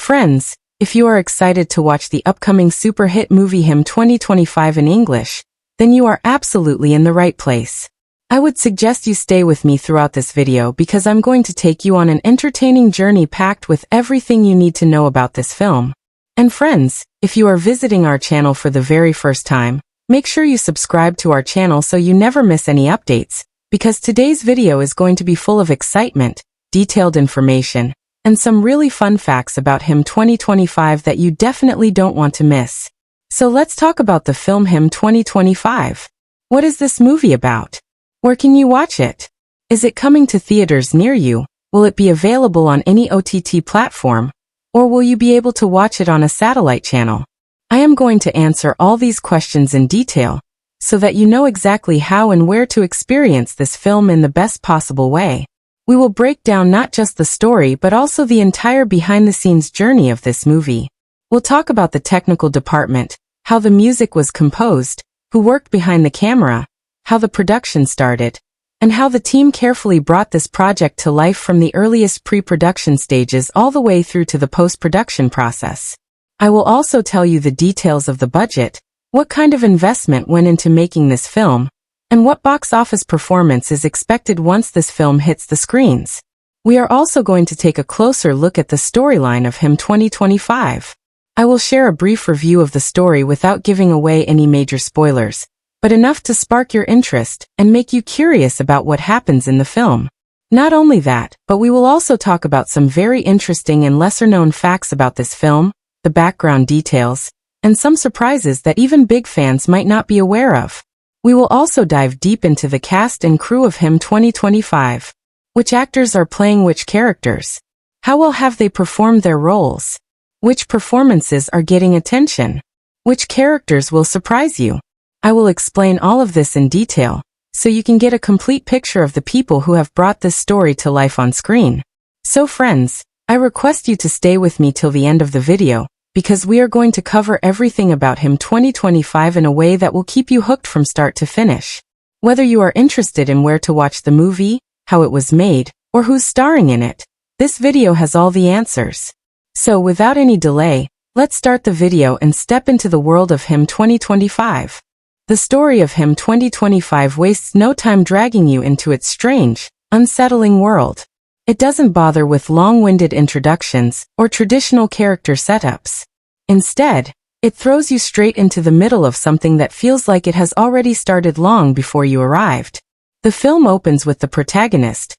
Friends, if you are excited to watch the upcoming super hit movie Him 2025 in English, then you are absolutely in the right place. I would suggest you stay with me throughout this video because I'm going to take you on an entertaining journey packed with everything you need to know about this film. And friends, if you are visiting our channel for the very first time, make sure you subscribe to our channel so you never miss any updates, because today's video is going to be full of excitement, detailed information, and some really fun facts about Him 2025 that you definitely don't want to miss. So let's talk about the film Him 2025. What is this movie about? Where can you watch it? Is it coming to theaters near you? Will it be available on any OTT platform? Or will you be able to watch it on a satellite channel? I am going to answer all these questions in detail, so that you know exactly how and where to experience this film in the best possible way. We will break down not just the story but also the entire behind-the-scenes journey of this movie. We'll talk about the technical department, how the music was composed, who worked behind the camera, how the production started, and how the team carefully brought this project to life from the earliest pre-production stages all the way through to the post-production process. I will also tell you the details of the budget, what kind of investment went into making this film, and what box office performance is expected once this film hits the screens. We are also going to take a closer look at the storyline of Him 2025. I will share a brief review of the story without giving away any major spoilers, but enough to spark your interest and make you curious about what happens in the film. Not only that, but we will also talk about some very interesting and lesser-known facts about this film, the background details, and some surprises that even big fans might not be aware of. We will also dive deep into the cast and crew of Him 2025. Which actors are playing which characters? How well have they performed their roles? Which performances are getting attention? Which characters will surprise you? I will explain all of this in detail, so you can get a complete picture of the people who have brought this story to life on screen. So friends, I request you to stay with me till the end of the video, because we are going to cover everything about Him 2025 in a way that will keep you hooked from start to finish. Whether you are interested in where to watch the movie, how it was made, or who's starring in it, this video has all the answers. So without any delay, let's start the video and step into the world of Him 2025. The story of Him 2025 wastes no time dragging you into its strange, unsettling world. It doesn't bother with long-winded introductions or traditional character setups. Instead, it throws you straight into the middle of something that feels like it has already started long before you arrived. The film opens with the protagonist,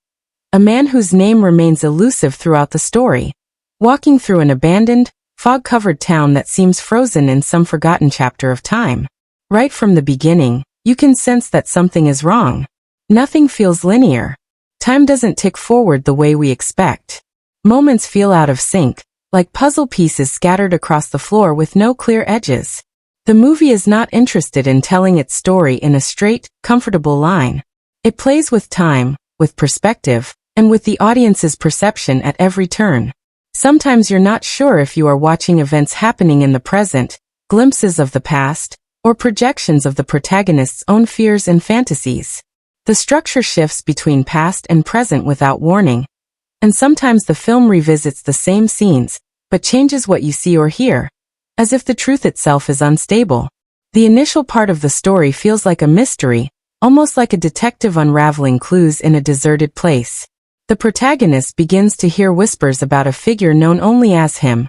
a man whose name remains elusive throughout the story, walking through an abandoned, fog-covered town that seems frozen in some forgotten chapter of time. Right from the beginning, you can sense that something is wrong. Nothing feels linear. Time doesn't tick forward the way we expect. Moments feel out of sync, like puzzle pieces scattered across the floor with no clear edges. The movie is not interested in telling its story in a straight, comfortable line. It plays with time, with perspective, and with the audience's perception at every turn. Sometimes you're not sure if you are watching events happening in the present, glimpses of the past, or projections of the protagonist's own fears and fantasies. The structure shifts between past and present without warning, and sometimes the film revisits the same scenes, but changes what you see or hear, as if the truth itself is unstable. The initial part of the story feels like a mystery, almost like a detective unraveling clues in a deserted place. The protagonist begins to hear whispers about a figure known only as him,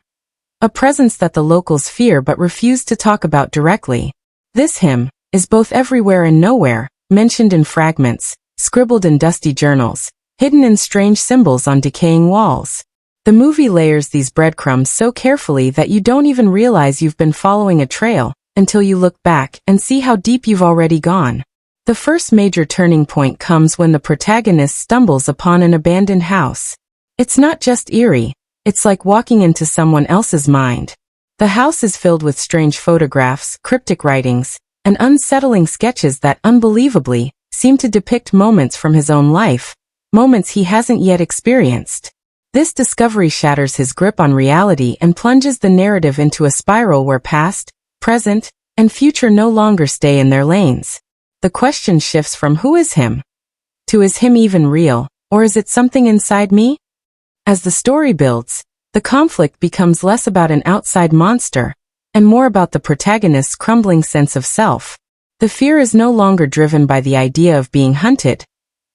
a presence that the locals fear but refuse to talk about directly. This him is both everywhere and nowhere, mentioned in fragments, scribbled in dusty journals, hidden in strange symbols on decaying walls. The movie layers these breadcrumbs so carefully that you don't even realize you've been following a trail, until you look back and see how deep you've already gone. The first major turning point comes when the protagonist stumbles upon an abandoned house. It's not just eerie, it's like walking into someone else's mind. The house is filled with strange photographs, cryptic writings, and unsettling sketches that unbelievably seem to depict moments from his own life, moments he hasn't yet experienced. This discovery shatters his grip on reality and plunges the narrative into a spiral where past, present, and future no longer stay in their lanes. The question shifts from who is him to is him even real, or is it something inside me? As the story builds, The conflict becomes less about an outside monster, and more about the protagonist's crumbling sense of self. The fear is no longer driven by the idea of being hunted,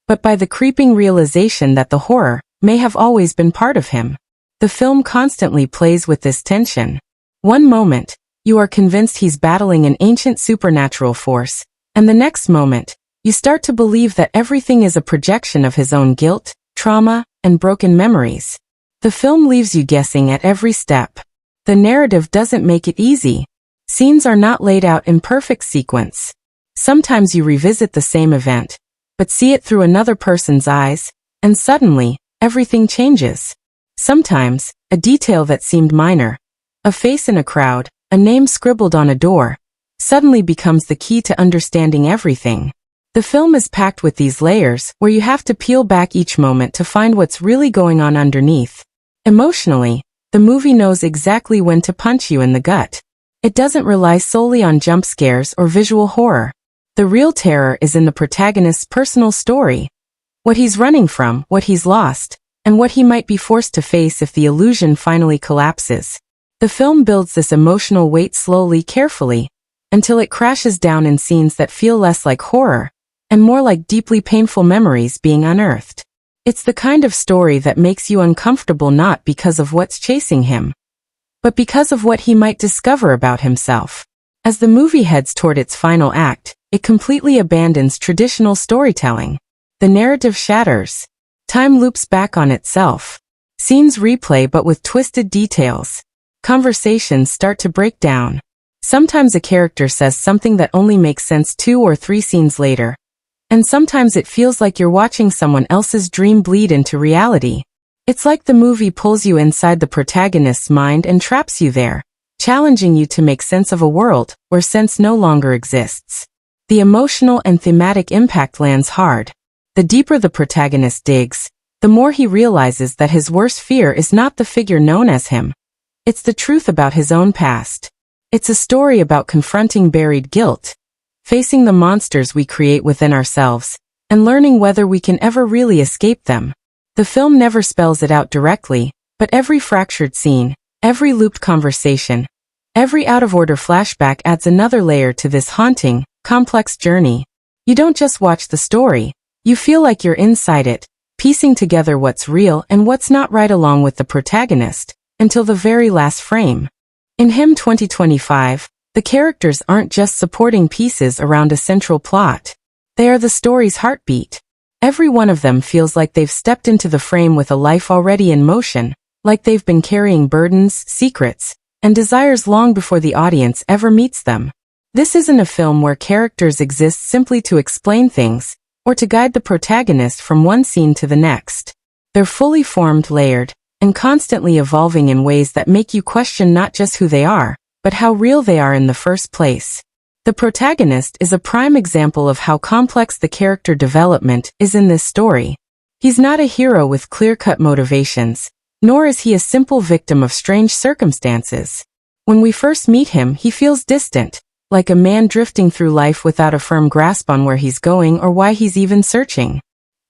but by the creeping realization that the horror may have always been part of him. The film constantly plays with this tension. One moment, you are convinced he's battling an ancient supernatural force, and the next moment, you start to believe that everything is a projection of his own guilt, trauma, and broken memories. The film leaves you guessing at every step. The narrative doesn't make it easy. Scenes are not laid out in perfect sequence. Sometimes you revisit the same event, but see it through another person's eyes, and suddenly, everything changes. Sometimes, a detail that seemed minor, a face in a crowd, a name scribbled on a door, suddenly becomes the key to understanding everything. The film is packed with these layers where you have to peel back each moment to find what's really going on underneath. Emotionally, the movie knows exactly when to punch you in the gut. It doesn't rely solely on jump scares or visual horror. The real terror is in the protagonist's personal story. What he's running from, what he's lost, and what he might be forced to face if the illusion finally collapses. The film builds this emotional weight slowly, carefully, until it crashes down in scenes that feel less like horror, and more like deeply painful memories being unearthed. It's the kind of story that makes you uncomfortable not because of what's chasing him, but because of what he might discover about himself. As the movie heads toward its final act, it completely abandons traditional storytelling. The narrative shatters. Time loops back on itself. Scenes replay but with twisted details. Conversations start to break down. Sometimes a character says something that only makes sense 2 or 3 scenes later. And sometimes it feels like you're watching someone else's dream bleed into reality. It's like the movie pulls you inside the protagonist's mind and traps you there, challenging you to make sense of a world where sense no longer exists. The emotional and thematic impact lands hard. The deeper the protagonist digs, the more he realizes that his worst fear is not the figure known as him. It's the truth about his own past. It's a story about confronting buried guilt, facing the monsters we create within ourselves, and learning whether we can ever really escape them. The film never spells it out directly, but every fractured scene, every looped conversation, every out-of-order flashback adds another layer to this haunting, complex journey. You don't just watch the story, you feel like you're inside it, piecing together what's real and what's not right along with the protagonist, until the very last frame. In Him 2025, the characters aren't just supporting pieces around a central plot. They are the story's heartbeat. Every one of them feels like they've stepped into the frame with a life already in motion, like they've been carrying burdens, secrets, and desires long before the audience ever meets them. This isn't a film where characters exist simply to explain things, or to guide the protagonist from one scene to the next. They're fully formed, layered, and constantly evolving in ways that make you question not just who they are, but how real they are in the first place. The protagonist is a prime example of how complex the character development is in this story. He's not a hero with clear-cut motivations, nor is he a simple victim of strange circumstances. When we first meet him, he feels distant, like a man drifting through life without a firm grasp on where he's going or why he's even searching.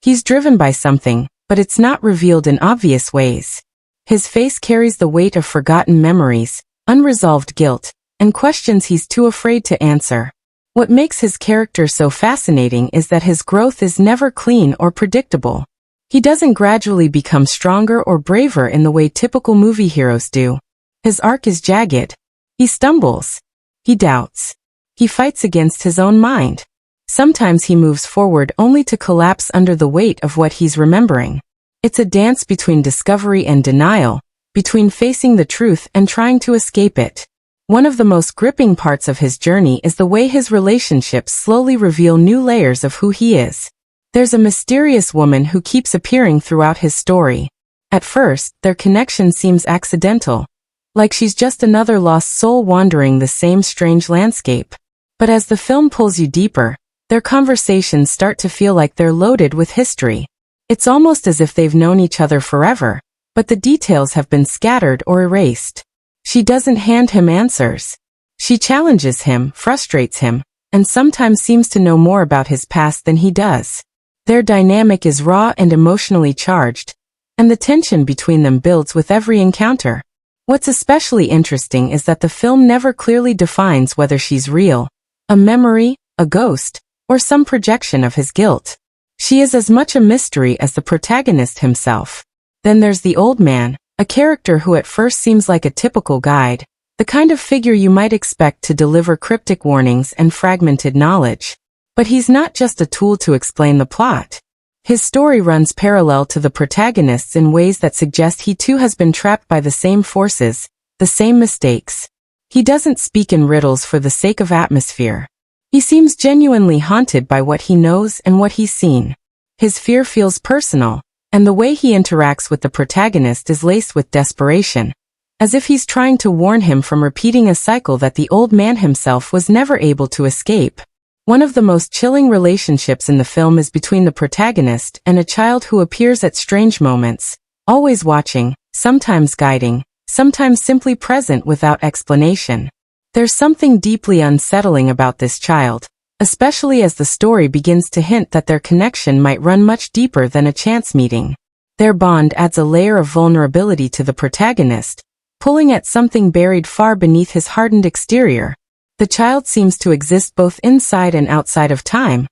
He's driven by something, but it's not revealed in obvious ways. His face carries the weight of forgotten memories, unresolved guilt, and questions he's too afraid to answer. What makes his character so fascinating is that his growth is never clean or predictable. He doesn't gradually become stronger or braver in the way typical movie heroes do. His arc is jagged. He stumbles. He doubts. He fights against his own mind. Sometimes he moves forward only to collapse under the weight of what he's remembering. It's a dance between discovery and denial, between facing the truth and trying to escape it. One of the most gripping parts of his journey is the way his relationships slowly reveal new layers of who he is. There's a mysterious woman who keeps appearing throughout his story. At first, their connection seems accidental, like she's just another lost soul wandering the same strange landscape. But as the film pulls you deeper, their conversations start to feel like they're loaded with history. It's almost as if they've known each other forever, but the details have been scattered or erased. She doesn't hand him answers. She challenges him, frustrates him, and sometimes seems to know more about his past than he does. Their dynamic is raw and emotionally charged, and the tension between them builds with every encounter. What's especially interesting is that the film never clearly defines whether she's real, a memory, a ghost, or some projection of his guilt. She is as much a mystery as the protagonist himself. Then there's the old man, a character who at first seems like a typical guide, the kind of figure you might expect to deliver cryptic warnings and fragmented knowledge. But he's not just a tool to explain the plot. His story runs parallel to the protagonist's in ways that suggest he too has been trapped by the same forces, the same mistakes. He doesn't speak in riddles for the sake of atmosphere. He seems genuinely haunted by what he knows and what he's seen. His fear feels personal, and the way he interacts with the protagonist is laced with desperation, as if he's trying to warn him from repeating a cycle that the old man himself was never able to escape. One of the most chilling relationships in the film is between the protagonist and a child who appears at strange moments, always watching, sometimes guiding, sometimes simply present without explanation. There's something deeply unsettling about this child, especially as the story begins to hint that their connection might run much deeper than a chance meeting. Their bond adds a layer of vulnerability to the protagonist, pulling at something buried far beneath his hardened exterior. The child seems to exist both inside and outside of time,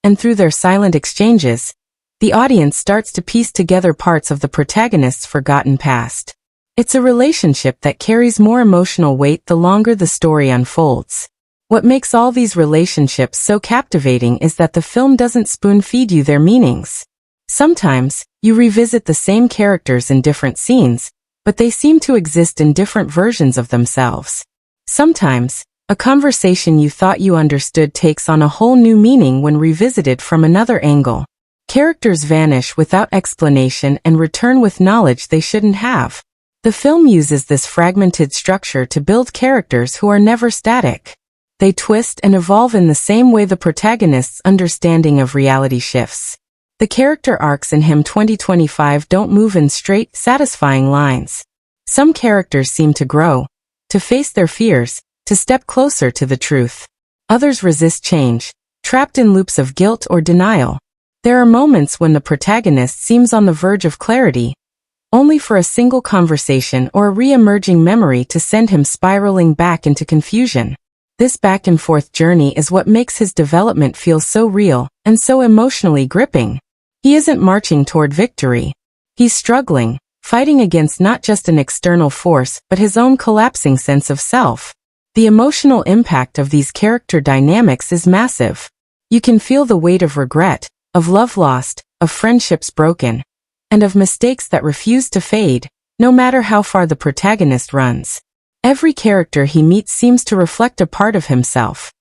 and through their silent exchanges, the audience starts to piece together parts of the protagonist's forgotten past. It's a relationship that carries more emotional weight the longer the story unfolds. What makes all these relationships so captivating is that the film doesn't spoon-feed you their meanings. Sometimes, you revisit the same characters in different scenes, but they seem to exist in different versions of themselves. Sometimes, a conversation you thought you understood takes on a whole new meaning when revisited from another angle. Characters vanish without explanation and return with knowledge they shouldn't have. The film uses this fragmented structure to build characters who are never static. They twist and evolve in the same way the protagonist's understanding of reality shifts. The character arcs in Him 2025 don't move in straight, satisfying lines. Some characters seem to grow, to face their fears, to step closer to the truth. Others resist change, trapped in loops of guilt or denial. There are moments when the protagonist seems on the verge of clarity, only for a single conversation or a re-emerging memory to send him spiraling back into confusion. This back-and-forth journey is what makes his development feel so real and so emotionally gripping. He isn't marching toward victory. He's struggling, fighting against not just an external force but his own collapsing sense of self. The emotional impact of these character dynamics is massive. You can feel the weight of regret, of love lost, of friendships broken, and of mistakes that refuse to fade, no matter how far the protagonist runs. Every character he meets seems to reflect a part of himself.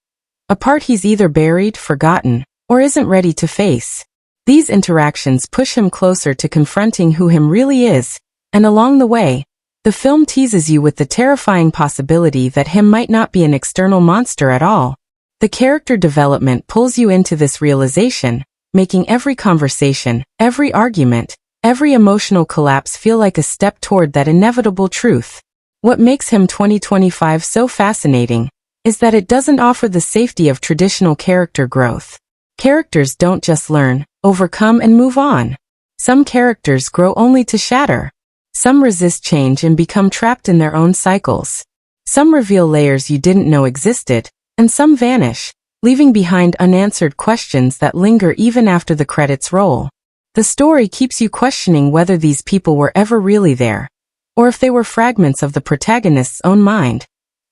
A part he's either buried, forgotten, or isn't ready to face. These interactions push him closer to confronting who him really is, and along the way, the film teases you with the terrifying possibility that him might not be an external monster at all. The character development pulls you into this realization, making every conversation, every argument, every emotional collapse feel like a step toward that inevitable truth. What makes Him 2025 so fascinating is that it doesn't offer the safety of traditional character growth. Characters don't just learn, overcome and move on. Some characters grow only to shatter. Some resist change and become trapped in their own cycles. Some reveal layers you didn't know existed, and some vanish, leaving behind unanswered questions that linger even after the credits roll. The story keeps you questioning whether these people were ever really there, or if they were fragments of the protagonist's own mind,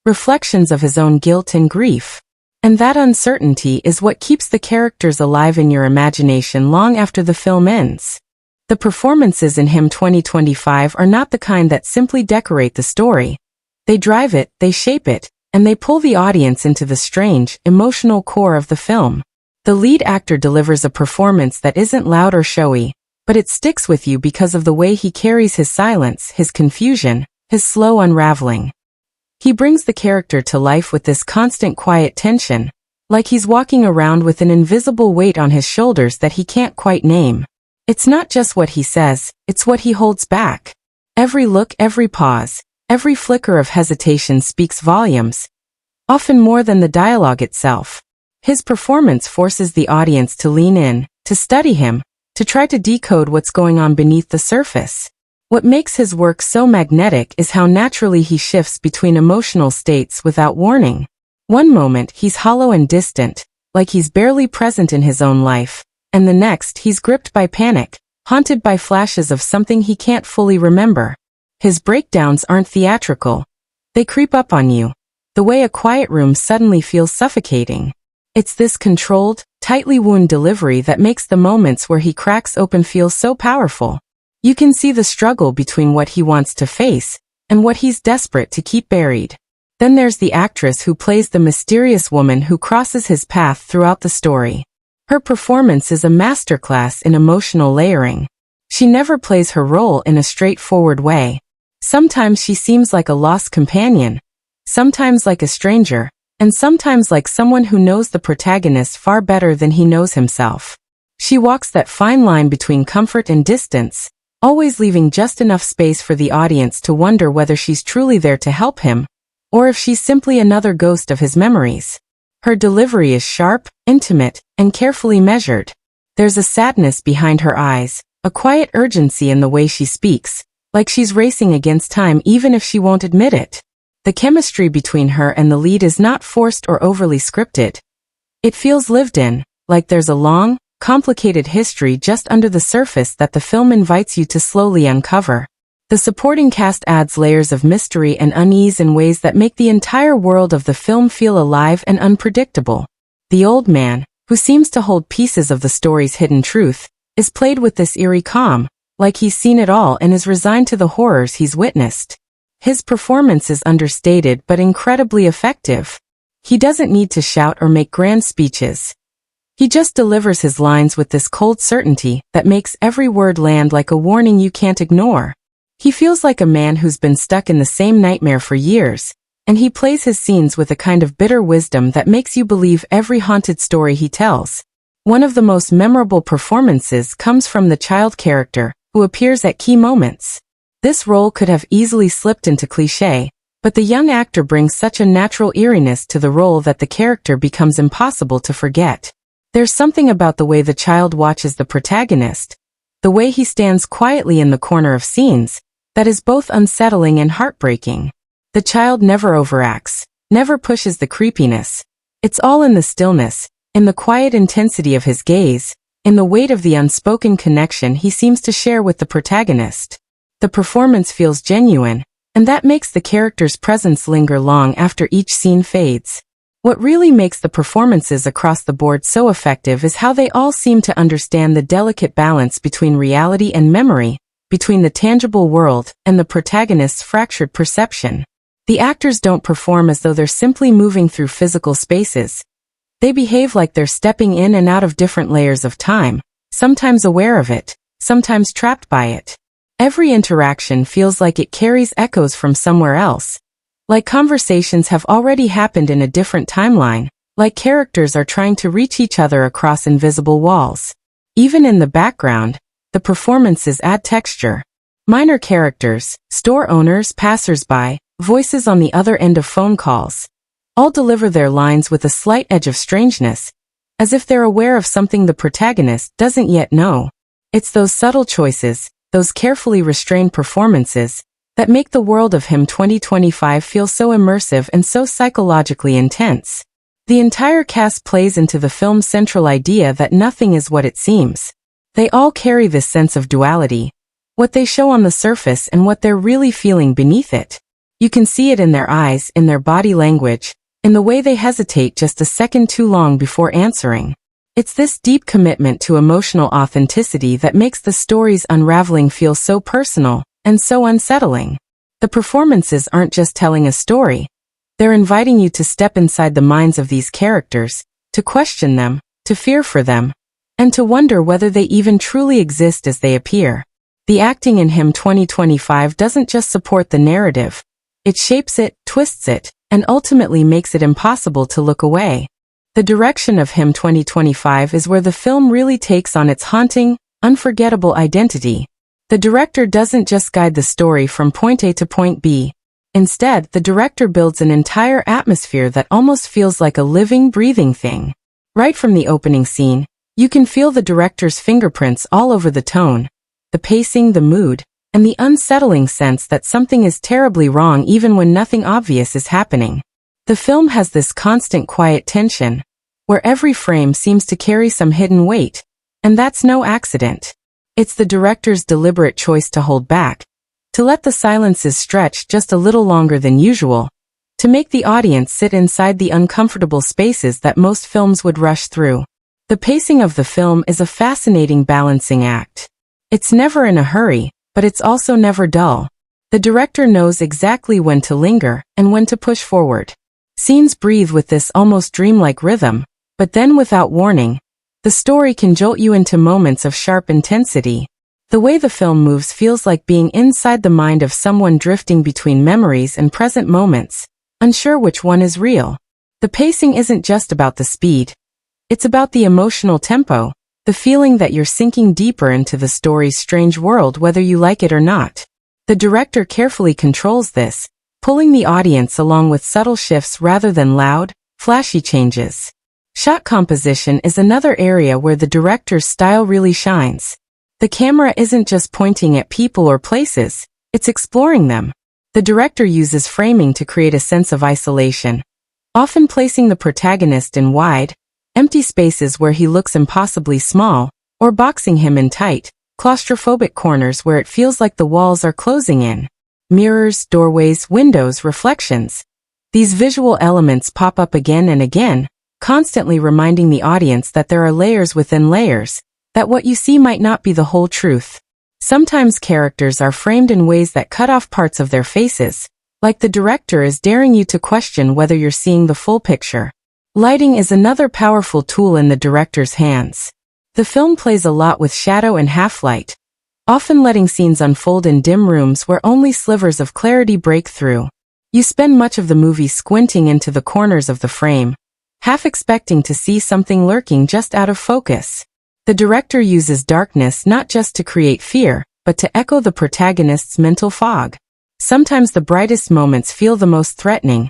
reflections of his own guilt and grief. And that uncertainty is what keeps the characters alive in your imagination long after the film ends. The performances in Him 2025 are not the kind that simply decorate the story. They drive it, they shape it, and they pull the audience into the strange, emotional core of the film. The lead actor delivers a performance that isn't loud or showy, but it sticks with you because of the way he carries his silence, his confusion, his slow unraveling. He brings the character to life with this constant quiet tension, like he's walking around with an invisible weight on his shoulders that he can't quite name. It's not just what he says, it's what he holds back. Every look, every pause, every flicker of hesitation speaks volumes, often more than the dialogue itself. His performance forces the audience to lean in, to study him, to try to decode what's going on beneath the surface. What makes his work so magnetic is how naturally he shifts between emotional states without warning. One moment he's hollow and distant, like he's barely present in his own life, and the next he's gripped by panic, haunted by flashes of something he can't fully remember. His breakdowns aren't theatrical. They creep up on you, the way a quiet room suddenly feels suffocating. It's this controlled, tightly wound delivery that makes the moments where he cracks open feel so powerful. You can see the struggle between what he wants to face and what he's desperate to keep buried. Then there's the actress who plays the mysterious woman who crosses his path throughout the story. Her performance is a masterclass in emotional layering. She never plays her role in a straightforward way. Sometimes she seems like a lost companion, sometimes like a stranger, and sometimes like someone who knows the protagonist far better than he knows himself. She walks that fine line between comfort and distance, always leaving just enough space for the audience to wonder whether she's truly there to help him, or if she's simply another ghost of his memories. Her delivery is sharp, intimate, and carefully measured. There's a sadness behind her eyes, a quiet urgency in the way she speaks, like she's racing against time even if she won't admit it. The chemistry between her and the lead is not forced or overly scripted. It feels lived in, like there's a long, complicated history just under the surface that the film invites you to slowly uncover. The supporting cast adds layers of mystery and unease in ways that make the entire world of the film feel alive and unpredictable. The old man, who seems to hold pieces of the story's hidden truth, is played with this eerie calm, like he's seen it all and is resigned to the horrors he's witnessed. His performance is understated but incredibly effective. He doesn't need to shout or make grand speeches. He just delivers his lines with this cold certainty that makes every word land like a warning you can't ignore. He feels like a man who's been stuck in the same nightmare for years, and he plays his scenes with a kind of bitter wisdom that makes you believe every haunted story he tells. One of the most memorable performances comes from the child character, who appears at key moments. This role could have easily slipped into cliché, but the young actor brings such a natural eeriness to the role that the character becomes impossible to forget. There's something about the way the child watches the protagonist, the way he stands quietly in the corner of scenes, that is both unsettling and heartbreaking. The child never overacts, never pushes the creepiness. It's all in the stillness, in the quiet intensity of his gaze, in the weight of the unspoken connection he seems to share with the protagonist. The performance feels genuine, and that makes the character's presence linger long after each scene fades. What really makes the performances across the board so effective is how they all seem to understand the delicate balance between reality and memory, between the tangible world and the protagonist's fractured perception. The actors don't perform as though they're simply moving through physical spaces. They behave like they're stepping in and out of different layers of time, sometimes aware of it, sometimes trapped by it. Every interaction feels like it carries echoes from somewhere else, like conversations have already happened in a different timeline, like characters are trying to reach each other across invisible walls. Even in the background, the performances add texture. Minor characters, store owners, passers-by, voices on the other end of phone calls, all deliver their lines with a slight edge of strangeness, as if they're aware of something the protagonist doesn't yet know. It's those subtle choices, those carefully restrained performances, that make the world of him 2025 feel so immersive and so psychologically intense. The entire cast plays into the film's central idea that nothing is what it seems. They all carry this sense of duality, what they show on the surface and what they're really feeling beneath it. You can see it in their eyes, in their body language, in the way they hesitate just a second too long before answering. It's this deep commitment to emotional authenticity that makes the story's unraveling feel so personal and so unsettling. The performances aren't just telling a story. They're inviting you to step inside the minds of these characters, to question them, to fear for them, and to wonder whether they even truly exist as they appear. The acting in Him 2025 doesn't just support the narrative. It shapes it, twists it, and ultimately makes it impossible to look away. The direction of Him 2025 is where the film really takes on its haunting, unforgettable identity. The director doesn't just guide the story from point A to point B. Instead, the director builds an entire atmosphere that almost feels like a living, breathing thing. Right from the opening scene, You can feel the director's fingerprints all over the tone, the pacing, the mood, and the unsettling sense that something is terribly wrong even when nothing obvious is happening. The film has this constant quiet tension, where every frame seems to carry some hidden weight, and that's no accident. It's the director's deliberate choice to hold back, to let the silences stretch just a little longer than usual, to make the audience sit inside the uncomfortable spaces that most films would rush through. The pacing of the film is a fascinating balancing act. It's never in a hurry, but it's also never dull. The director knows exactly when to linger and when to push forward. Scenes breathe with this almost dreamlike rhythm, but then without warning, the story can jolt you into moments of sharp intensity. The way the film moves feels like being inside the mind of someone drifting between memories and present moments, unsure which one is real. The pacing isn't just about the speed. It's about the emotional tempo, the feeling that you're sinking deeper into the story's strange world whether you like it or not. The director carefully controls this, pulling the audience along with subtle shifts rather than loud, flashy changes. Shot composition is another area where the director's style really shines. The camera isn't just pointing at people or places, it's exploring them. The director uses framing to create a sense of isolation, often placing the protagonist in wide, empty spaces where he looks impossibly small, or boxing him in tight, claustrophobic corners where it feels like the walls are closing in. Mirrors, doorways, windows, reflections. These visual elements pop up again and again, constantly reminding the audience that there are layers within layers, that what you see might not be the whole truth. Sometimes characters are framed in ways that cut off parts of their faces, like the director is daring you to question whether you're seeing the full picture. Lighting is another powerful tool in the director's hands. The film plays a lot with shadow and half-light, often letting scenes unfold in dim rooms where only slivers of clarity break through. You spend much of the movie squinting into the corners of the frame, half expecting to see something lurking just out of focus. The director uses darkness not just to create fear, but to echo the protagonist's mental fog. Sometimes the brightest moments feel the most threatening,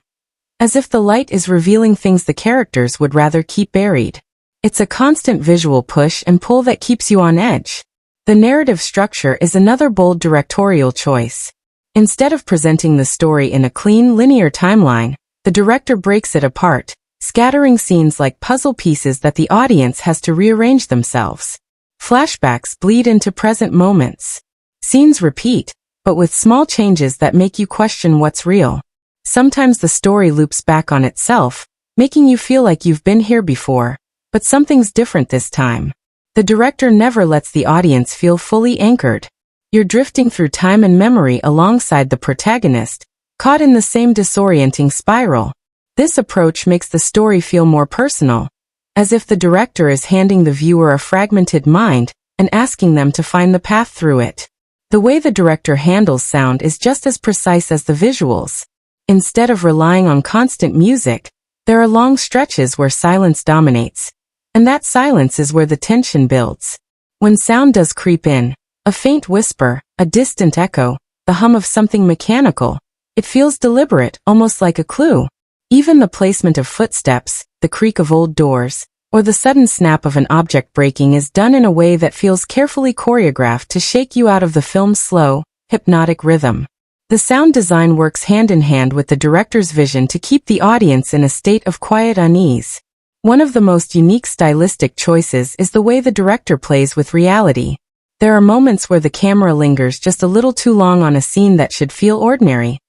as if the light is revealing things the characters would rather keep buried. It's a constant visual push and pull that keeps you on edge. The narrative structure is another bold directorial choice. Instead of presenting the story in a clean, linear timeline, the director breaks it apart, scattering scenes like puzzle pieces that the audience has to rearrange themselves. Flashbacks bleed into present moments. Scenes repeat, but with small changes that make you question what's real. Sometimes the story loops back on itself, making you feel like you've been here before, but something's different this time. The director never lets the audience feel fully anchored. You're drifting through time and memory alongside the protagonist, caught in the same disorienting spiral. This approach makes the story feel more personal, as if the director is handing the viewer a fragmented mind and asking them to find the path through it. The way the director handles sound is just as precise as the visuals. Instead of relying on constant music, there are long stretches where silence dominates, and that silence is where the tension builds. When sound does creep in, a faint whisper, a distant echo, the hum of something mechanical, it feels deliberate, almost like a clue. Even the placement of footsteps, the creak of old doors, or the sudden snap of an object breaking is done in a way that feels carefully choreographed to shake you out of the film's slow, hypnotic rhythm. The sound design works hand in hand with the director's vision to keep the audience in a state of quiet unease. One of the most unique stylistic choices is the way the director plays with reality. There are moments where the camera lingers just a little too long on a scene that should feel ordinary,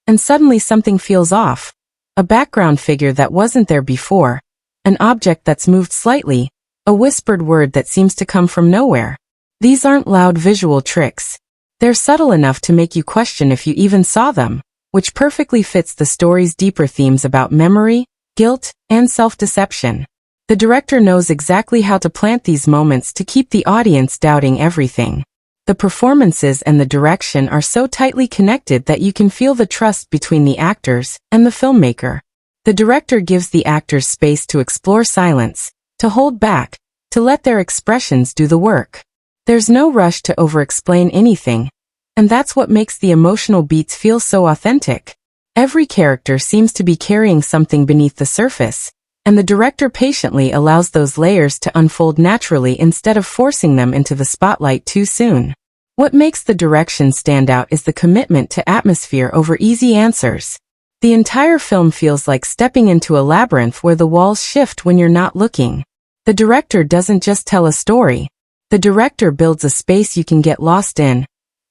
and suddenly something feels off. A background figure that wasn't there before, an object that's moved slightly, a whispered word that seems to come from nowhere. These aren't loud visual tricks. They're subtle enough to make you question if you even saw them, which perfectly fits the story's deeper themes about memory, guilt, and self-deception. The director knows exactly how to plant these moments to keep the audience doubting everything. The performances and the direction are so tightly connected that you can feel the trust between the actors and the filmmaker. The director gives the actors space to explore silence, to hold back, to let their expressions do the work. There's no rush to over-explain anything, and that's what makes the emotional beats feel so authentic. Every character seems to be carrying something beneath the surface, and the director patiently allows those layers to unfold naturally instead of forcing them into the spotlight too soon. What makes the direction stand out is the commitment to atmosphere over easy answers. The entire film feels like stepping into a labyrinth where the walls shift when you're not looking. The director doesn't just tell a story. The director builds a space you can get lost in,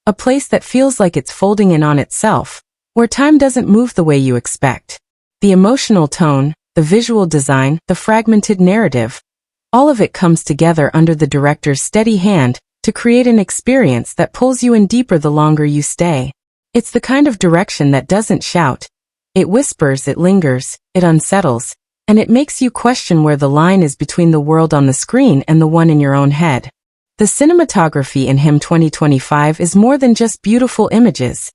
a place that feels like it's folding in on itself, where time doesn't move the way you expect. The emotional tone, the visual design, the fragmented narrative, all of it comes together under the director's steady hand to create an experience that pulls you in deeper the longer you stay. It's the kind of direction that doesn't shout. It whispers, it lingers, it unsettles, and it makes you question where the line is between the world on the screen and the one in your own head. The cinematography in Him 2025 is more than just beautiful images.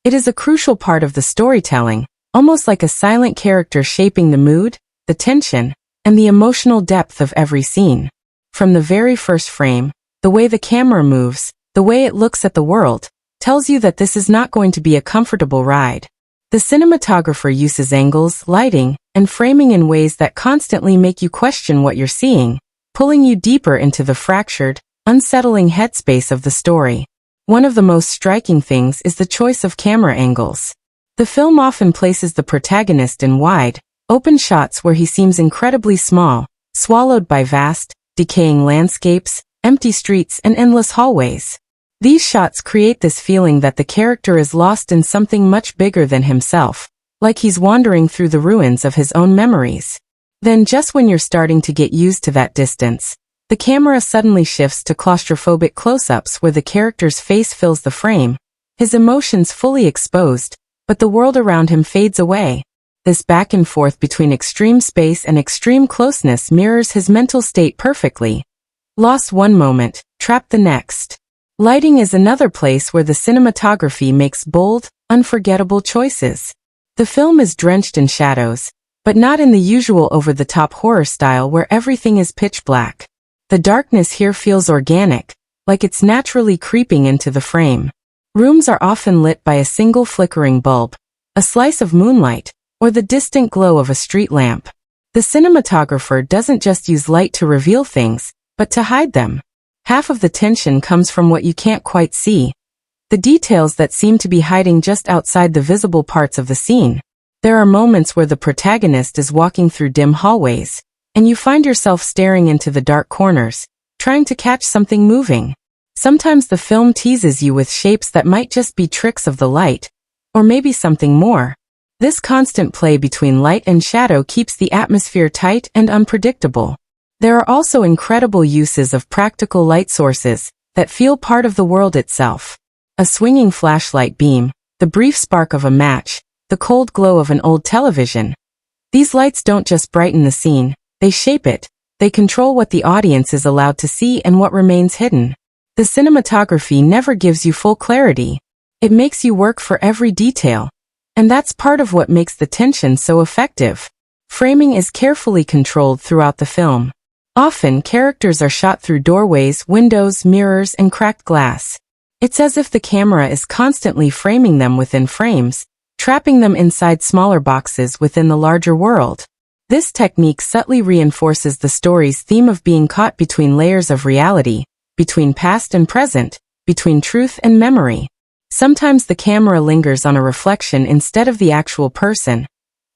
It is a crucial part of the storytelling, almost like a silent character shaping the mood, the tension, and the emotional depth of every scene. From the very first frame, the way the camera moves, the way it looks at the world, tells you that this is not going to be a comfortable ride. The cinematographer uses angles, lighting, and framing in ways that constantly make you question what you're seeing, pulling you deeper into the fractured, unsettling headspace of the story. One of the most striking things is the choice of camera angles. The film often places the protagonist in wide, open shots where he seems incredibly small, swallowed by vast, decaying landscapes, empty streets, and endless hallways. These shots create this feeling that the character is lost in something much bigger than himself, like he's wandering through the ruins of his own memories. Then just when you're starting to get used to that distance, the camera suddenly shifts to claustrophobic close-ups where the character's face fills the frame, his emotions fully exposed, but the world around him fades away. This back and forth between extreme space and extreme closeness mirrors his mental state perfectly. Lost one moment, trapped the next. Lighting is another place where the cinematography makes bold, unforgettable choices. The film is drenched in shadows, but not in the usual over-the-top horror style where everything is pitch black. The darkness here feels organic, like it's naturally creeping into the frame. Rooms are often lit by a single flickering bulb, a slice of moonlight, or the distant glow of a street lamp. The cinematographer doesn't just use light to reveal things, but to hide them. Half of the tension comes from what you can't quite see, the details that seem to be hiding just outside the visible parts of the scene. There are moments where the protagonist is walking through dim hallways, and you find yourself staring into the dark corners, trying to catch something moving. Sometimes the film teases you with shapes that might just be tricks of the light, or maybe something more. This constant play between light and shadow keeps the atmosphere tight and unpredictable. There are also incredible uses of practical light sources that feel part of the world itself. A swinging flashlight beam, the brief spark of a match, the cold glow of an old television. These lights don't just brighten the scene, they shape it. They control what the audience is allowed to see and what remains hidden. The cinematography never gives you full clarity. It makes you work for every detail. And that's part of what makes the tension so effective. Framing is carefully controlled throughout the film. Often, characters are shot through doorways, windows, mirrors, and cracked glass. It's as if the camera is constantly framing them within frames, trapping them inside smaller boxes within the larger world. This technique subtly reinforces the story's theme of being caught between layers of reality, between past and present, between truth and memory. Sometimes the camera lingers on a reflection instead of the actual person,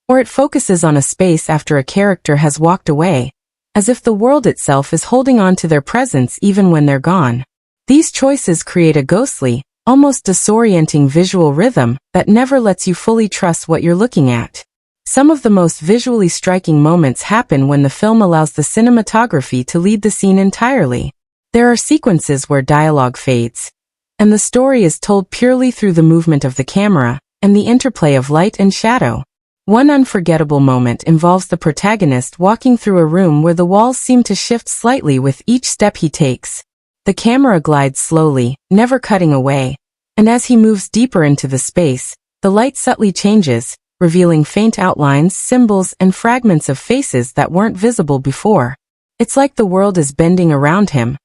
or it focuses on a space after a character has walked away, as if the world itself is holding on to their presence even when they're gone. These choices create a ghostly, almost disorienting visual rhythm that never lets you fully trust what you're looking at. Some of the most visually striking moments happen when the film allows the cinematography to lead the scene entirely. There are sequences where dialogue fades, and the story is told purely through the movement of the camera and the interplay of light and shadow. One unforgettable moment involves the protagonist walking through a room where the walls seem to shift slightly with each step he takes. The camera glides slowly, never cutting away, and as he moves deeper into the space, the light subtly changes, revealing faint outlines, symbols, and fragments of faces that weren't visible before. It's like the world is bending around him,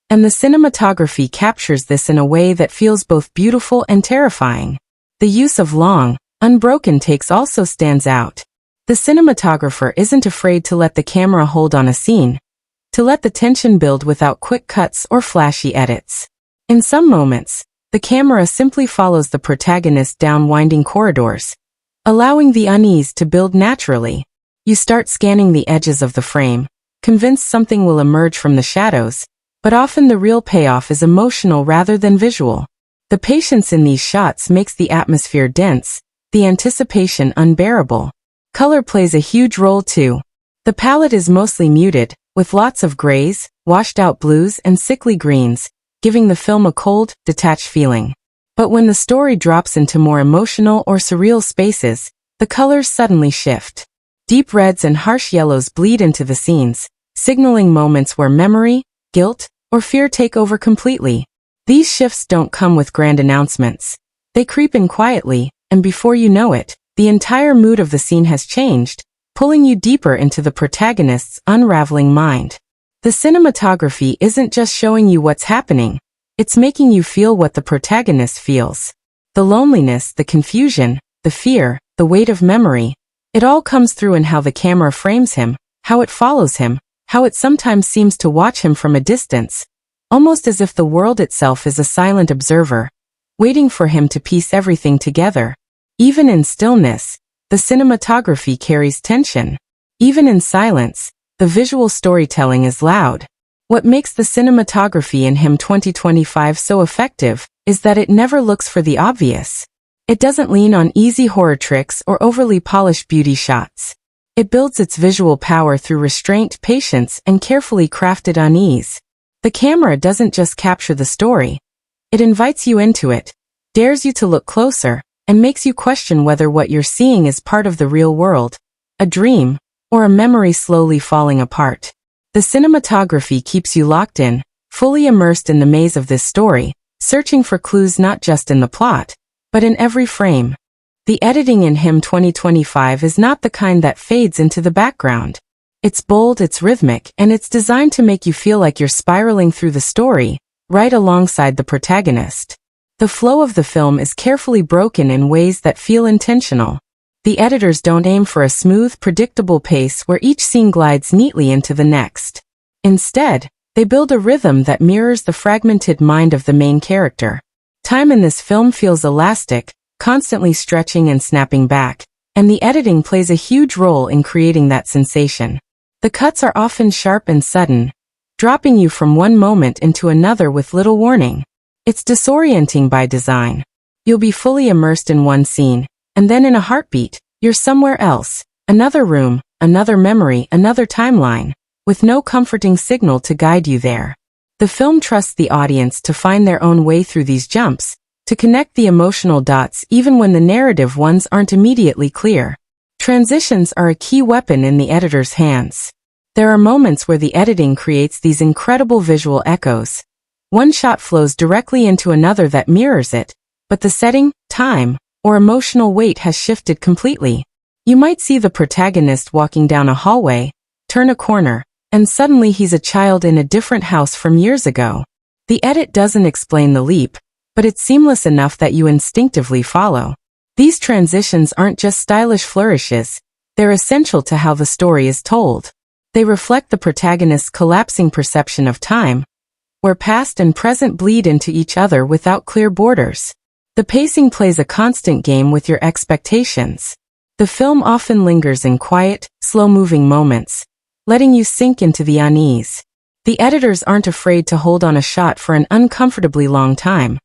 and the cinematography captures this in a way that feels both beautiful and terrifying. The use of long, unbroken takes also stands out. The cinematographer isn't afraid to let the camera hold on a scene, to let the tension build without quick cuts or flashy edits. In some moments, the camera simply follows the protagonist down winding corridors, allowing the unease to build naturally. You start scanning the edges of the frame, convinced something will emerge from the shadows, but often the real payoff is emotional rather than visual. The patience in these shots makes the atmosphere dense, the anticipation unbearable. Color plays a huge role too. The palette is mostly muted, with lots of grays, washed-out blues and sickly greens, giving the film a cold, detached feeling. But when the story drops into more emotional or surreal spaces, the colors suddenly shift. Deep reds and harsh yellows bleed into the scenes, signaling moments where memory, guilt, or fear take over completely. These shifts don't come with grand announcements. They creep in quietly, and before you know it, the entire mood of the scene has changed, pulling you deeper into the protagonist's unraveling mind. The cinematography isn't just showing you what's happening, it's making you feel what the protagonist feels. The loneliness, the confusion, the fear, the weight of memory, it all comes through in how the camera frames him, how it follows him, how it sometimes seems to watch him from a distance, almost as if the world itself is a silent observer, waiting for him to piece everything together. Even in stillness, the cinematography carries tension. Even in silence, the visual storytelling is loud. What makes the cinematography in Him 2025 so effective is that it never looks for the obvious. It doesn't lean on easy horror tricks or overly polished beauty shots. It builds its visual power through restraint, patience, and carefully crafted unease. The camera doesn't just capture the story. It invites you into it, dares you to look closer, and makes you question whether what you're seeing is part of the real world, a dream, or a memory slowly falling apart. The cinematography keeps you locked in, fully immersed in the maze of this story, searching for clues not just in the plot, but in every frame. The editing in Him 2025 is not the kind that fades into the background. It's bold, it's rhythmic, and it's designed to make you feel like you're spiraling through the story, right alongside the protagonist. The flow of the film is carefully broken in ways that feel intentional. The editors don't aim for a smooth, predictable pace where each scene glides neatly into the next. Instead, they build a rhythm that mirrors the fragmented mind of the main character. Time in this film feels elastic, constantly stretching and snapping back, and the editing plays a huge role in creating that sensation. The cuts are often sharp and sudden, dropping you from one moment into another with little warning. It's disorienting by design. You'll be fully immersed in one scene, and then in a heartbeat, you're somewhere else, another room, another memory, another timeline, with no comforting signal to guide you there. The film trusts the audience to find their own way through these jumps, to connect the emotional dots even when the narrative ones aren't immediately clear. Transitions are a key weapon in the editor's hands. There are moments where the editing creates these incredible visual echoes. One shot flows directly into another that mirrors it, but the setting, time, or emotional weight has shifted completely. You might see the protagonist walking down a hallway, turn a corner, and suddenly he's a child in a different house from years ago. The edit doesn't explain the leap, but it's seamless enough that you instinctively follow. These transitions aren't just stylish flourishes, they're essential to how the story is told. They reflect the protagonist's collapsing perception of time, where past and present bleed into each other without clear borders. The pacing plays a constant game with your expectations. The film often lingers in quiet, slow-moving moments, letting you sink into the unease. The editors aren't afraid to hold on a shot for an uncomfortably long time,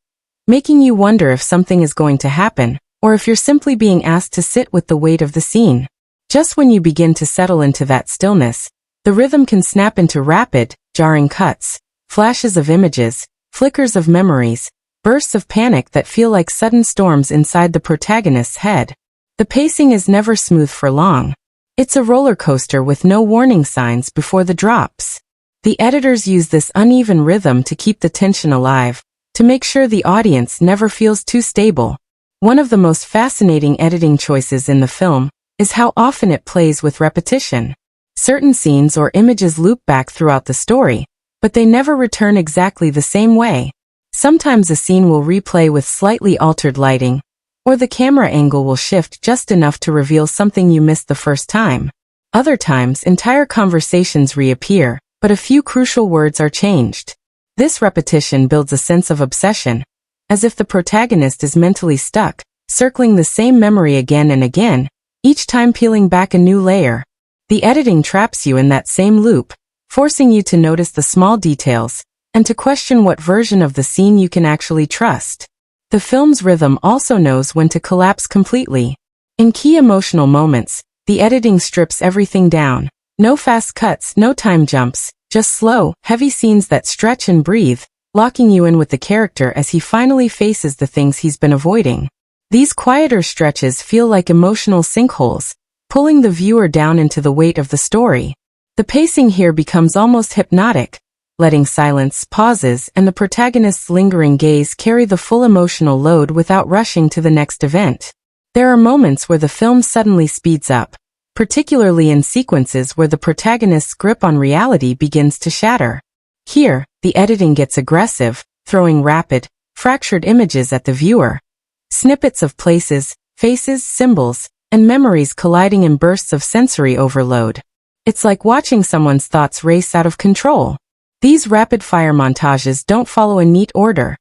making you wonder if something is going to happen, or if you're simply being asked to sit with the weight of the scene. Just when you begin to settle into that stillness, the rhythm can snap into rapid, jarring cuts, flashes of images, flickers of memories, bursts of panic that feel like sudden storms inside the protagonist's head. The pacing is never smooth for long. It's a roller coaster with no warning signs before the drops. The editors use this uneven rhythm to keep the tension alive, to make sure the audience never feels too stable. One of the most fascinating editing choices in the film is how often it plays with repetition. Certain scenes or images loop back throughout the story, but they never return exactly the same way. Sometimes a scene will replay with slightly altered lighting, Or the camera angle will shift just enough to reveal something you missed the first time. Other times, entire conversations reappear, but a few crucial words are changed. This repetition builds a sense of obsession, as if the protagonist is mentally stuck, circling the same memory again and again, each time peeling back a new layer. The editing traps you in that same loop, forcing you to notice the small details, and to question what version of the scene you can actually trust. The film's rhythm also knows when to collapse completely. In key emotional moments, the editing strips everything down. No fast cuts, no time jumps, just slow, heavy scenes that stretch and breathe, locking you in with the character as he finally faces the things he's been avoiding. These quieter stretches feel like emotional sinkholes, pulling the viewer down into the weight of the story. The pacing here becomes almost hypnotic, letting silence, pauses, and the protagonist's lingering gaze carry the full emotional load without rushing to the next event. There are moments where the film suddenly speeds up, particularly in sequences where the protagonist's grip on reality begins to shatter. Here, the editing gets aggressive, throwing rapid, fractured images at the viewer. Snippets of places, faces, symbols, and memories colliding in bursts of sensory overload. It's like watching someone's thoughts race out of control. These rapid-fire montages don't follow a neat order.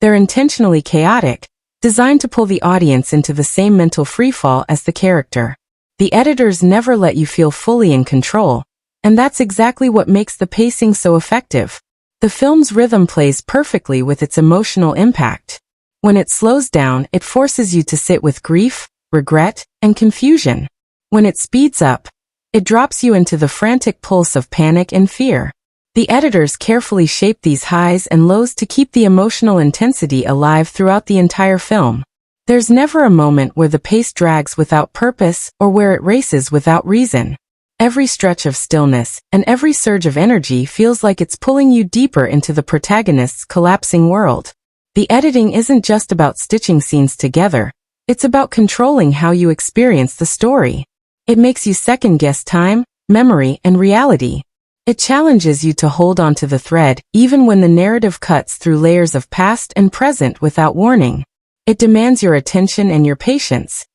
They're intentionally chaotic, designed to pull the audience into the same mental freefall as the character. The editors never let you feel fully in control, and that's exactly what makes the pacing so effective. The film's rhythm plays perfectly with its emotional impact. When it slows down, it forces you to sit with grief, regret, and confusion. When it speeds up, it drops you into the frantic pulse of panic and fear. The editors carefully shape these highs and lows to keep the emotional intensity alive throughout the entire film. There's never a moment where the pace drags without purpose or where it races without reason. Every stretch of stillness and every surge of energy feels like it's pulling you deeper into the protagonist's collapsing world. The editing isn't just about stitching scenes together, it's about controlling how you experience the story. It makes you second-guess time, memory, and reality. It challenges you to hold on to the thread, even when the narrative cuts through layers of past and present without warning. It demands your attention and your patience,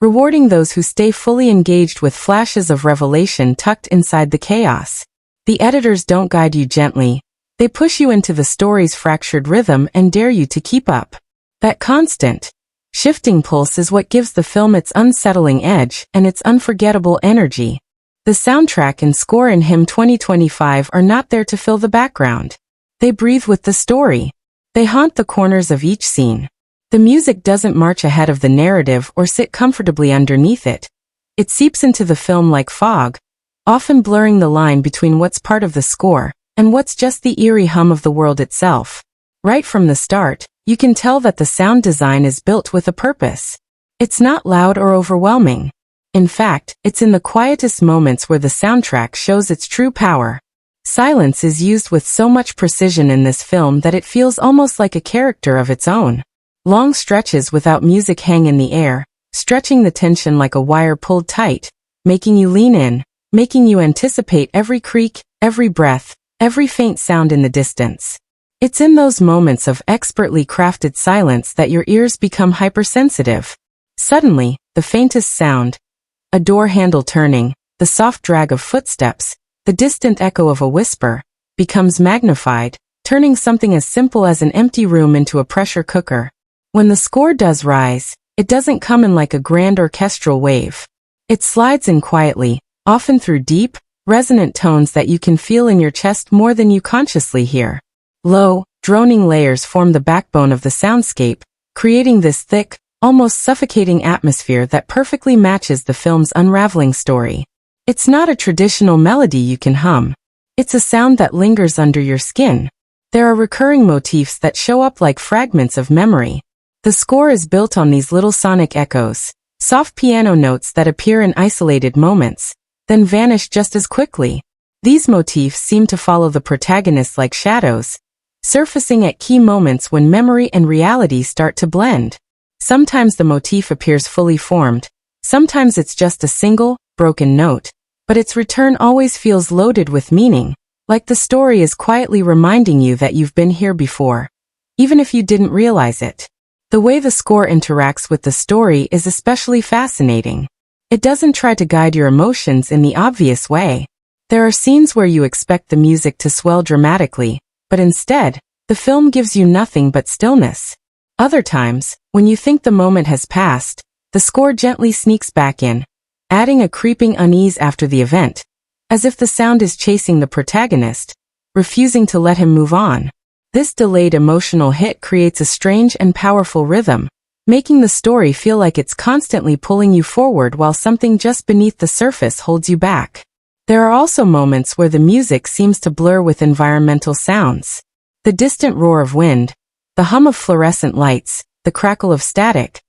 rewarding those who stay fully engaged with flashes of revelation tucked inside the chaos. The editors don't guide you gently. They push you into the story's fractured rhythm and dare you to keep up. That constant, shifting pulse is what gives the film its unsettling edge and its unforgettable energy. The soundtrack and score in Him 2025 are not there to fill the background. They breathe with the story. They haunt the corners of each scene. The music doesn't march ahead of the narrative or sit comfortably underneath it. It seeps into the film like fog, often blurring the line between what's part of the score and what's just the eerie hum of the world itself. Right from the start, you can tell that the sound design is built with a purpose. It's not loud or overwhelming. In fact, it's in the quietest moments where the soundtrack shows its true power. Silence is used with so much precision in this film that it feels almost like a character of its own. Long stretches without music hang in the air, stretching the tension like a wire pulled tight, making you lean in, making you anticipate every creak, every breath, every faint sound in the distance. It's in those moments of expertly crafted silence that your ears become hypersensitive. Suddenly, the faintest sound, a door handle turning, the soft drag of footsteps, the distant echo of a whisper, becomes magnified, turning something as simple as an empty room into a pressure cooker. When the score does rise, it doesn't come in like a grand orchestral wave. It slides in quietly, often through deep, resonant tones that you can feel in your chest more than you consciously hear. Low, droning layers form the backbone of the soundscape, creating this thick, almost suffocating atmosphere that perfectly matches the film's unraveling story. It's not a traditional melody you can hum. It's a sound that lingers under your skin. There are recurring motifs that show up like fragments of memory. The score is built on these little sonic echoes, soft piano notes that appear in isolated moments, then vanish just as quickly. These motifs seem to follow the protagonist like shadows, surfacing at key moments when memory and reality start to blend. Sometimes the motif appears fully formed, sometimes it's just a single, broken note, but its return always feels loaded with meaning, like the story is quietly reminding you that you've been here before, even if you didn't realize it. The way the score interacts with the story is especially fascinating. It doesn't try to guide your emotions in the obvious way. There are scenes where you expect the music to swell dramatically, but instead, the film gives you nothing but stillness. Other times, when you think the moment has passed, the score gently sneaks back in, adding a creeping unease after the event, as if the sound is chasing the protagonist, refusing to let him move on. This delayed emotional hit creates a strange and powerful rhythm, making the story feel like it's constantly pulling you forward while something just beneath the surface holds you back. There are also moments where the music seems to blur with environmental sounds. The distant roar of wind, the hum of fluorescent lights, the crackle of static.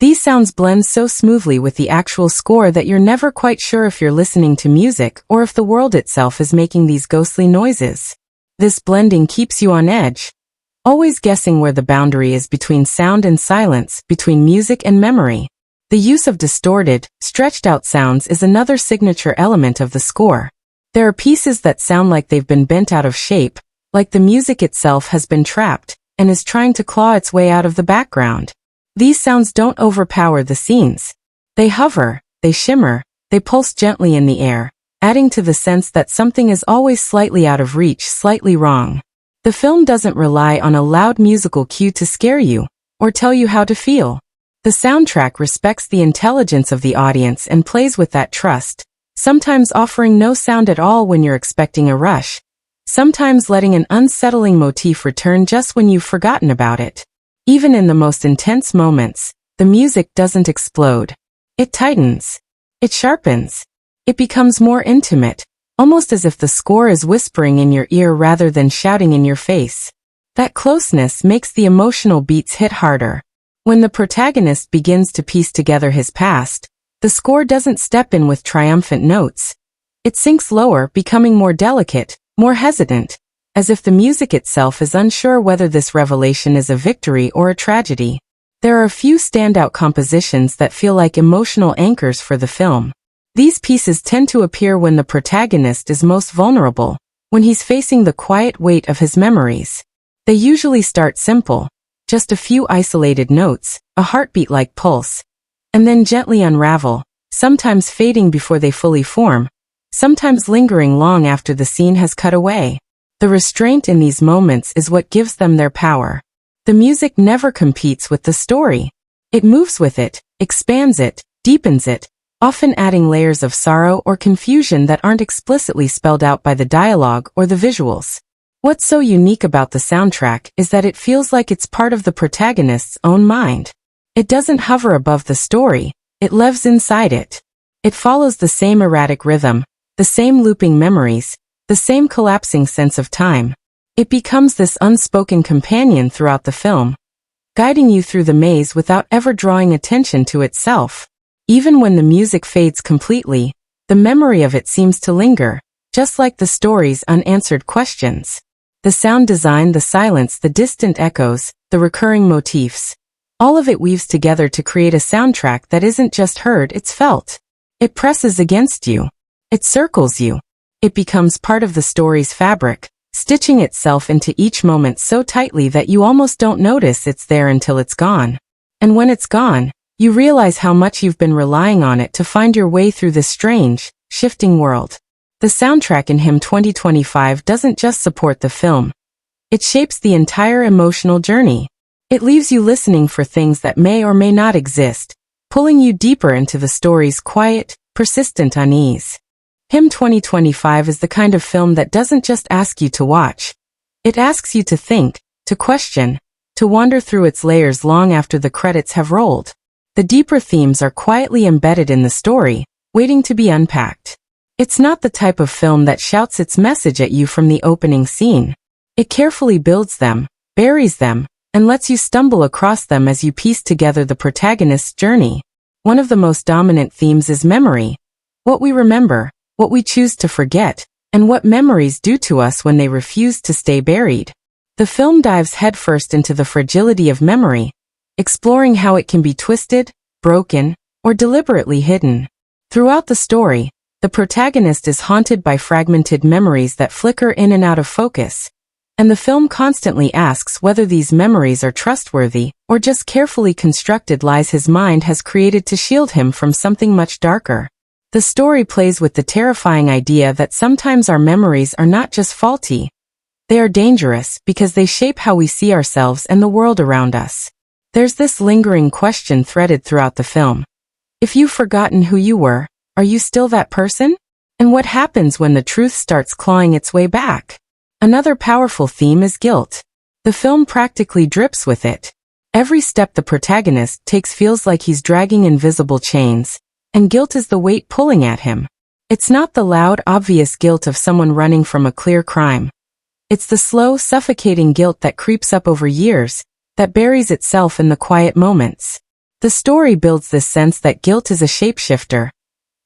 These sounds blend so smoothly with the actual score that you're never quite sure if you're listening to music or if the world itself is making these ghostly noises. This blending keeps you on edge, always guessing where the boundary is between sound and silence, between music and memory. The use of distorted, stretched-out sounds is another signature element of the score. There are pieces that sound like they've been bent out of shape, like the music itself has been trapped and is trying to claw its way out of the background. These sounds don't overpower the scenes. They hover, they shimmer, they pulse gently in the air, adding to the sense that something is always slightly out of reach, slightly wrong. The film doesn't rely on a loud musical cue to scare you, or tell you how to feel. The soundtrack respects the intelligence of the audience and plays with that trust, sometimes offering no sound at all when you're expecting a rush, sometimes letting an unsettling motif return just when you've forgotten about it. Even in the most intense moments, the music doesn't explode. It tightens. It sharpens. It becomes more intimate, almost as if the score is whispering in your ear rather than shouting in your face. That closeness makes the emotional beats hit harder. When the protagonist begins to piece together his past, the score doesn't step in with triumphant notes. It sinks lower, becoming more delicate, more hesitant, as if the music itself is unsure whether this revelation is a victory or a tragedy. There are a few standout compositions that feel like emotional anchors for the film. These pieces tend to appear when the protagonist is most vulnerable, when he's facing the quiet weight of his memories. They usually start simple, just a few isolated notes, a heartbeat-like pulse, and then gently unravel, sometimes fading before they fully form, sometimes lingering long after the scene has cut away. The restraint in these moments is what gives them their power. The music never competes with the story. It moves with it, expands it, deepens it, often adding layers of sorrow or confusion that aren't explicitly spelled out by the dialogue or the visuals. What's so unique about the soundtrack is that it feels like it's part of the protagonist's own mind. It doesn't hover above the story, it lives inside it. It follows the same erratic rhythm, the same looping memories, the same collapsing sense of time. It becomes this unspoken companion throughout the film, guiding you through the maze without ever drawing attention to itself. Even when the music fades completely, the memory of it seems to linger, just like the story's unanswered questions. The sound design, the silence, the distant echoes, the recurring motifs, all of it weaves together to create a soundtrack that isn't just heard, it's felt. It presses against you. It circles you. It becomes part of the story's fabric, stitching itself into each moment so tightly that you almost don't notice it's there until it's gone. And when it's gone, you realize how much you've been relying on it to find your way through this strange, shifting world. The soundtrack in Him 2025 doesn't just support the film. It shapes the entire emotional journey. It leaves you listening for things that may or may not exist, pulling you deeper into the story's quiet, persistent unease. Him 2025 is the kind of film that doesn't just ask you to watch. It asks you to think, to question, to wander through its layers long after the credits have rolled. The deeper themes are quietly embedded in the story, waiting to be unpacked. It's not the type of film that shouts its message at you from the opening scene. It carefully builds them, buries them, and lets you stumble across them as you piece together the protagonist's journey. One of the most dominant themes is memory. What we remember, what we choose to forget, and what memories do to us when they refuse to stay buried. The film dives headfirst into the fragility of memory, exploring how it can be twisted, broken, or deliberately hidden. Throughout the story, the protagonist is haunted by fragmented memories that flicker in and out of focus, And the film constantly asks whether these memories are trustworthy or just carefully constructed lies his mind has created to shield him from something much darker. The story plays with the terrifying idea that sometimes our memories are not just faulty. They are dangerous because they shape how we see ourselves and the world around us. There's this lingering question threaded throughout the film. If you've forgotten who you were, are you still that person? And what happens when the truth starts clawing its way back? Another powerful theme is guilt. The film practically drips with it. Every step the protagonist takes feels like he's dragging invisible chains, and guilt is the weight pulling at him. It's not the loud, obvious guilt of someone running from a clear crime. It's the slow, suffocating guilt that creeps up over years, that buries itself in the quiet moments. The story builds this sense that guilt is a shapeshifter,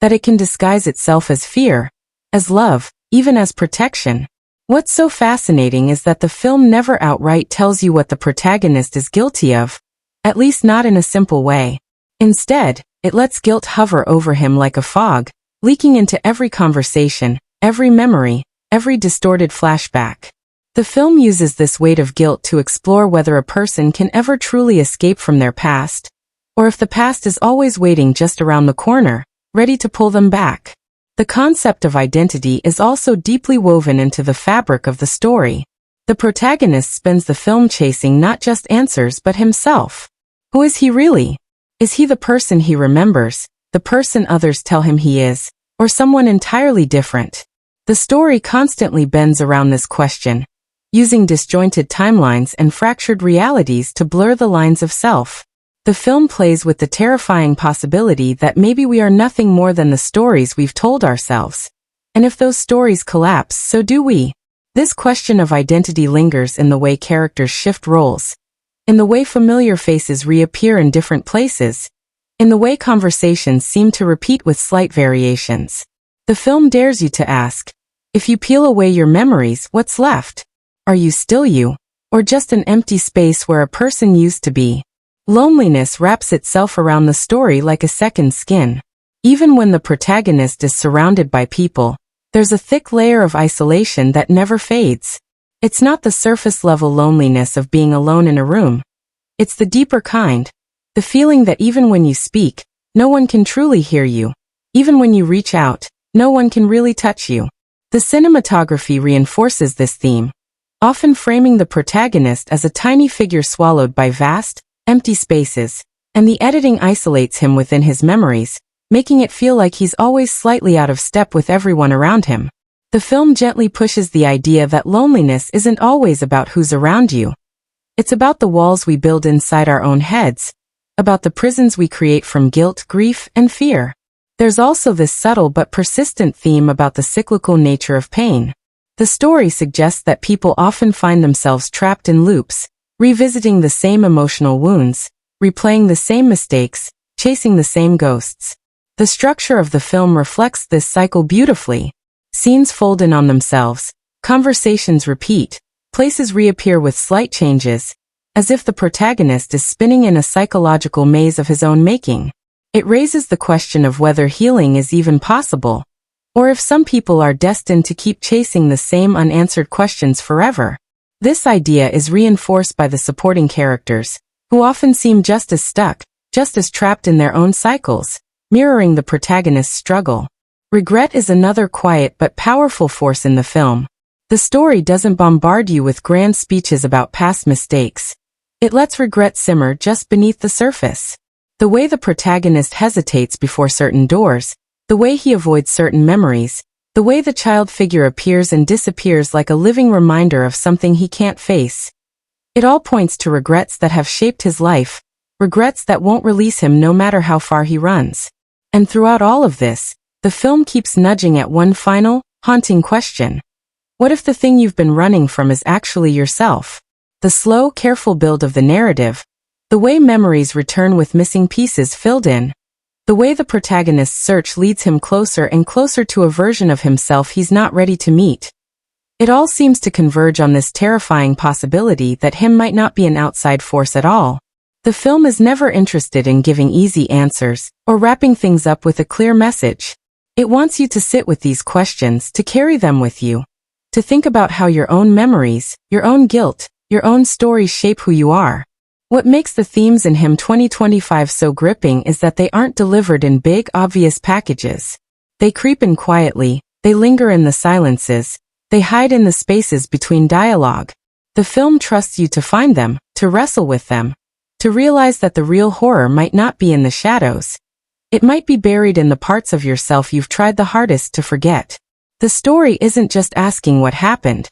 that it can disguise itself as fear, as love, even as protection. What's so fascinating is that the film never outright tells you what the protagonist is guilty of, at least not in a simple way. Instead, it lets guilt hover over him like a fog, leaking into every conversation, every memory, every distorted flashback. The film uses this weight of guilt to explore whether a person can ever truly escape from their past, or if the past is always waiting just around the corner, ready to pull them back. The concept of identity is also deeply woven into the fabric of the story. The protagonist spends the film chasing not just answers but himself. Who is he really? Is he the person he remembers, the person others tell him he is, or someone entirely different? The story constantly bends around this question, using disjointed timelines and fractured realities to blur the lines of self. The film plays with the terrifying possibility that maybe we are nothing more than the stories we've told ourselves. And if those stories collapse, so do we. This question of identity lingers in the way characters shift roles, in the way familiar faces reappear in different places, in the way conversations seem to repeat with slight variations. The film dares you to ask, if you peel away your memories, what's left? Are you still you, or just an empty space where a person used to be? Loneliness wraps itself around the story like a second skin. Even when the protagonist is surrounded by people, there's a thick layer of isolation that never fades. It's not the surface-level loneliness of being alone in a room. It's the deeper kind, the feeling that even when you speak, no one can truly hear you. Even when you reach out, no one can really touch you. The cinematography reinforces this theme, often framing the protagonist as a tiny figure swallowed by vast, empty spaces, and the editing isolates him within his memories, making it feel like he's always slightly out of step with everyone around him. The film gently pushes the idea that loneliness isn't always about who's around you. It's about the walls we build inside our own heads, about the prisons we create from guilt, grief, and fear. There's also this subtle but persistent theme about the cyclical nature of pain. The story suggests that people often find themselves trapped in loops, revisiting the same emotional wounds, replaying the same mistakes, chasing the same ghosts. The structure of the film reflects this cycle beautifully. Scenes fold in on themselves, conversations repeat, places reappear with slight changes, as if the protagonist is spinning in a psychological maze of his own making. It raises the question of whether healing is even possible, or if some people are destined to keep chasing the same unanswered questions forever. This idea is reinforced by the supporting characters, who often seem just as stuck, just as trapped in their own cycles, mirroring the protagonist's struggle. Regret is another quiet but powerful force in the film. The story doesn't bombard you with grand speeches about past mistakes. It lets regret simmer just beneath the surface. The way the protagonist hesitates before certain doors, the way he avoids certain memories, the way the child figure appears and disappears like a living reminder of something he can't face. It all points to regrets that have shaped his life, regrets that won't release him no matter how far he runs. And throughout all of this, the film keeps nudging at one final, haunting question. What if the thing you've been running from is actually yourself? The slow, careful build of the narrative, the way memories return with missing pieces filled in, the way the protagonist's search leads him closer and closer to a version of himself he's not ready to meet. It all seems to converge on this terrifying possibility that him might not be an outside force at all. The film is never interested in giving easy answers or wrapping things up with a clear message. It wants you to sit with these questions, to carry them with you, To think about how your own memories, your own guilt, your own stories shape who you are. What makes the themes in Him 2025 so gripping is that they aren't delivered in big, obvious packages. They creep in quietly, they linger in the silences, they hide in the spaces between dialogue. The film trusts you to find them, to wrestle with them, to realize that the real horror might not be in the shadows. It might be buried in the parts of yourself you've tried the hardest to forget. The story isn't just asking what happened.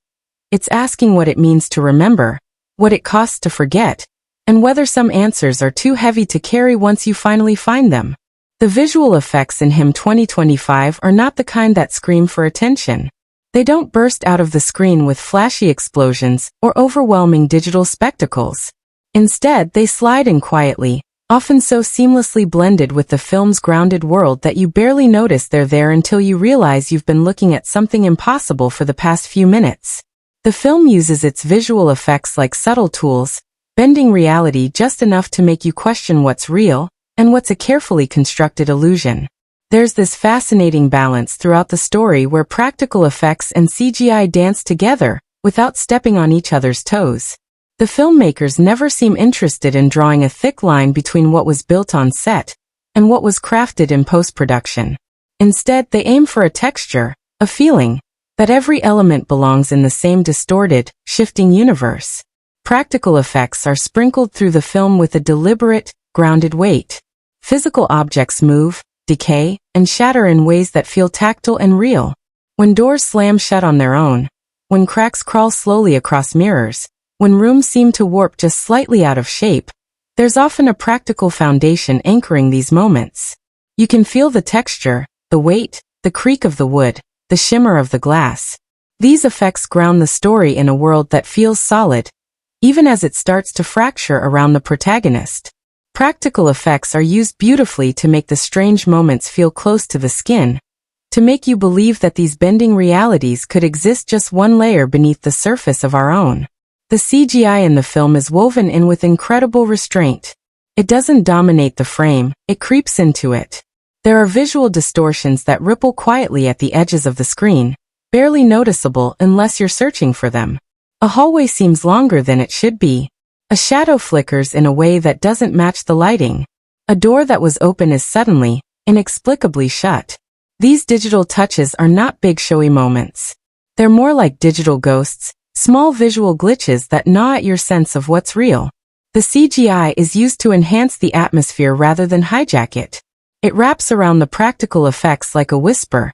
It's asking what it means to remember, what it costs to forget, and whether some answers are too heavy to carry once you finally find them. The visual effects in Him 2025 are not the kind that scream for attention. They don't burst out of the screen with flashy explosions or overwhelming digital spectacles. Instead, they slide in quietly, often so seamlessly blended with the film's grounded world that you barely notice they're there until you realize you've been looking at something impossible for the past few minutes. The film uses its visual effects like subtle tools, bending reality just enough to make you question what's real and what's a carefully constructed illusion. There's this fascinating balance throughout the story where practical effects and CGI dance together without stepping on each other's toes. The filmmakers never seem interested in drawing a thick line between what was built on set and what was crafted in post-production. Instead, they aim for a texture, a feeling, that every element belongs in the same distorted, shifting universe. Practical effects are sprinkled through the film with a deliberate, grounded weight. Physical objects move, decay, and shatter in ways that feel tactile and real. When doors slam shut on their own, when cracks crawl slowly across mirrors, when rooms seem to warp just slightly out of shape, there's often a practical foundation anchoring these moments. You can feel the texture, the weight, the creak of the wood, the shimmer of the glass. These effects ground the story in a world that feels solid, even as it starts to fracture around the protagonist. Practical effects are used beautifully to make the strange moments feel close to the skin, to make you believe that these bending realities could exist just one layer beneath the surface of our own. The CGI in the film is woven in with incredible restraint. It doesn't dominate the frame, it creeps into it. There are visual distortions that ripple quietly at the edges of the screen, barely noticeable unless you're searching for them. A hallway seems longer than it should be. A shadow flickers in a way that doesn't match the lighting. A door that was open is suddenly, inexplicably shut. These digital touches are not big showy moments. They're more like digital ghosts, small visual glitches that gnaw at your sense of what's real. The CGI is used to enhance the atmosphere rather than hijack it. It wraps around the practical effects like a whisper,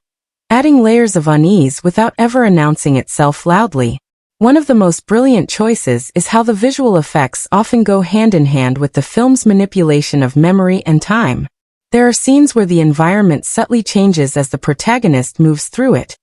adding layers of unease without ever announcing itself loudly. One of the most brilliant choices is how the visual effects often go hand in hand with the film's manipulation of memory and time. There are scenes where the environment subtly changes as the protagonist moves through it.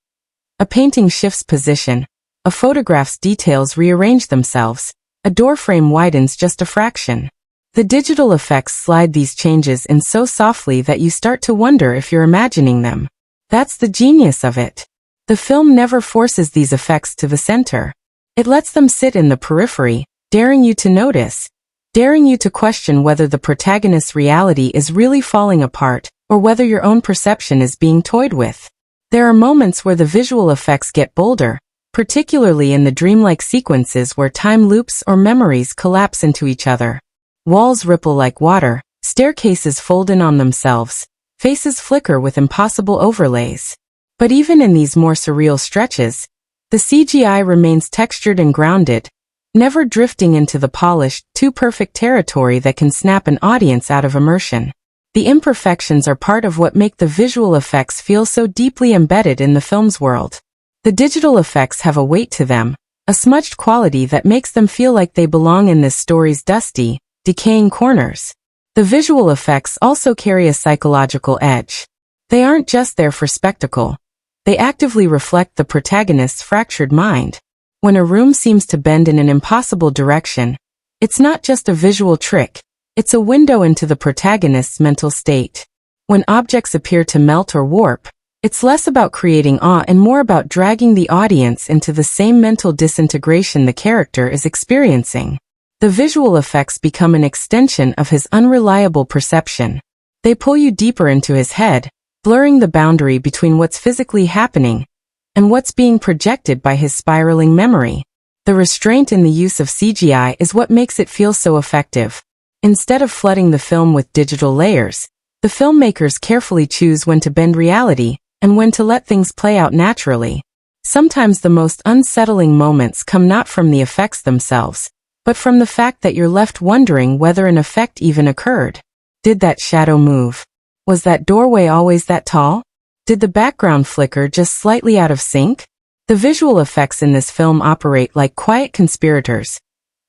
A painting shifts position, a photograph's details rearrange themselves, a doorframe widens just a fraction. The digital effects slide these changes in so softly that you start to wonder if you're imagining them. That's the genius of it. The film never forces these effects to the center. It lets them sit in the periphery, daring you to notice, daring you to question whether the protagonist's reality is really falling apart or whether your own perception is being toyed with. There are moments where the visual effects get bolder, particularly in the dreamlike sequences where time loops or memories collapse into each other. Walls ripple like water, staircases fold in on themselves, faces flicker with impossible overlays. But even in these more surreal stretches, the CGI remains textured and grounded, never drifting into the polished, too-perfect territory that can snap an audience out of immersion. The imperfections are part of what make the visual effects feel so deeply embedded in the film's world. The digital effects have a weight to them, a smudged quality that makes them feel like they belong in this story's dusty, decaying corners. The visual effects also carry a psychological edge. They aren't just there for spectacle. They actively reflect the protagonist's fractured mind. When a room seems to bend in an impossible direction, it's not just a visual trick, it's a window into the protagonist's mental state. When objects appear to melt or warp, it's less about creating awe and more about dragging the audience into the same mental disintegration the character is experiencing. The visual effects become an extension of his unreliable perception. They pull you deeper into his head, blurring the boundary between what's physically happening and what's being projected by his spiraling memory. The restraint in the use of CGI is what makes it feel so effective. Instead of flooding the film with digital layers, the filmmakers carefully choose when to bend reality and when to let things play out naturally. Sometimes the most unsettling moments come not from the effects themselves, but from the fact that you're left wondering whether an effect even occurred. Did that shadow move? Was that doorway always that tall? Did the background flicker just slightly out of sync? The visual effects in this film operate like quiet conspirators,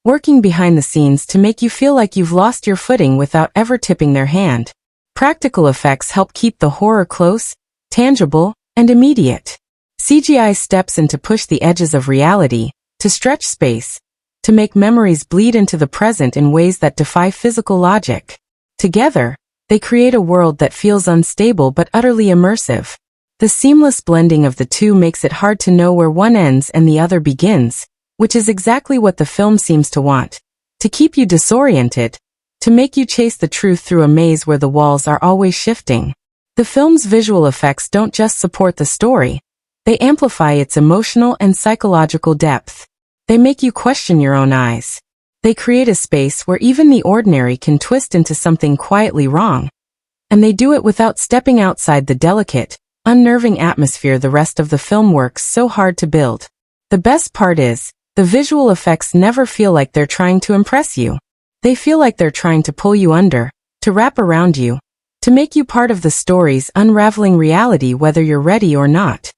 working behind the scenes to make you feel like you've lost your footing without ever tipping their hand. Practical effects help keep the horror close, tangible, and immediate. CGI steps in to push the edges of reality, to stretch space, to make memories bleed into the present in ways that defy physical logic. Together, they create a world that feels unstable but utterly immersive. The seamless blending of the two makes it hard to know where one ends and the other begins, which is exactly what the film seems to want. To keep you disoriented, to make you chase the truth through a maze where the walls are always shifting. The film's visual effects don't just support the story, they amplify its emotional and psychological depth. They make you question your own eyes. They create a space where even the ordinary can twist into something quietly wrong. And they do it without stepping outside the delicate, unnerving atmosphere the rest of the film works so hard to build. The best part is, the visual effects never feel like they're trying to impress you. They feel like they're trying to pull you under, to wrap around you, to make you part of the story's unraveling reality whether you're ready or not.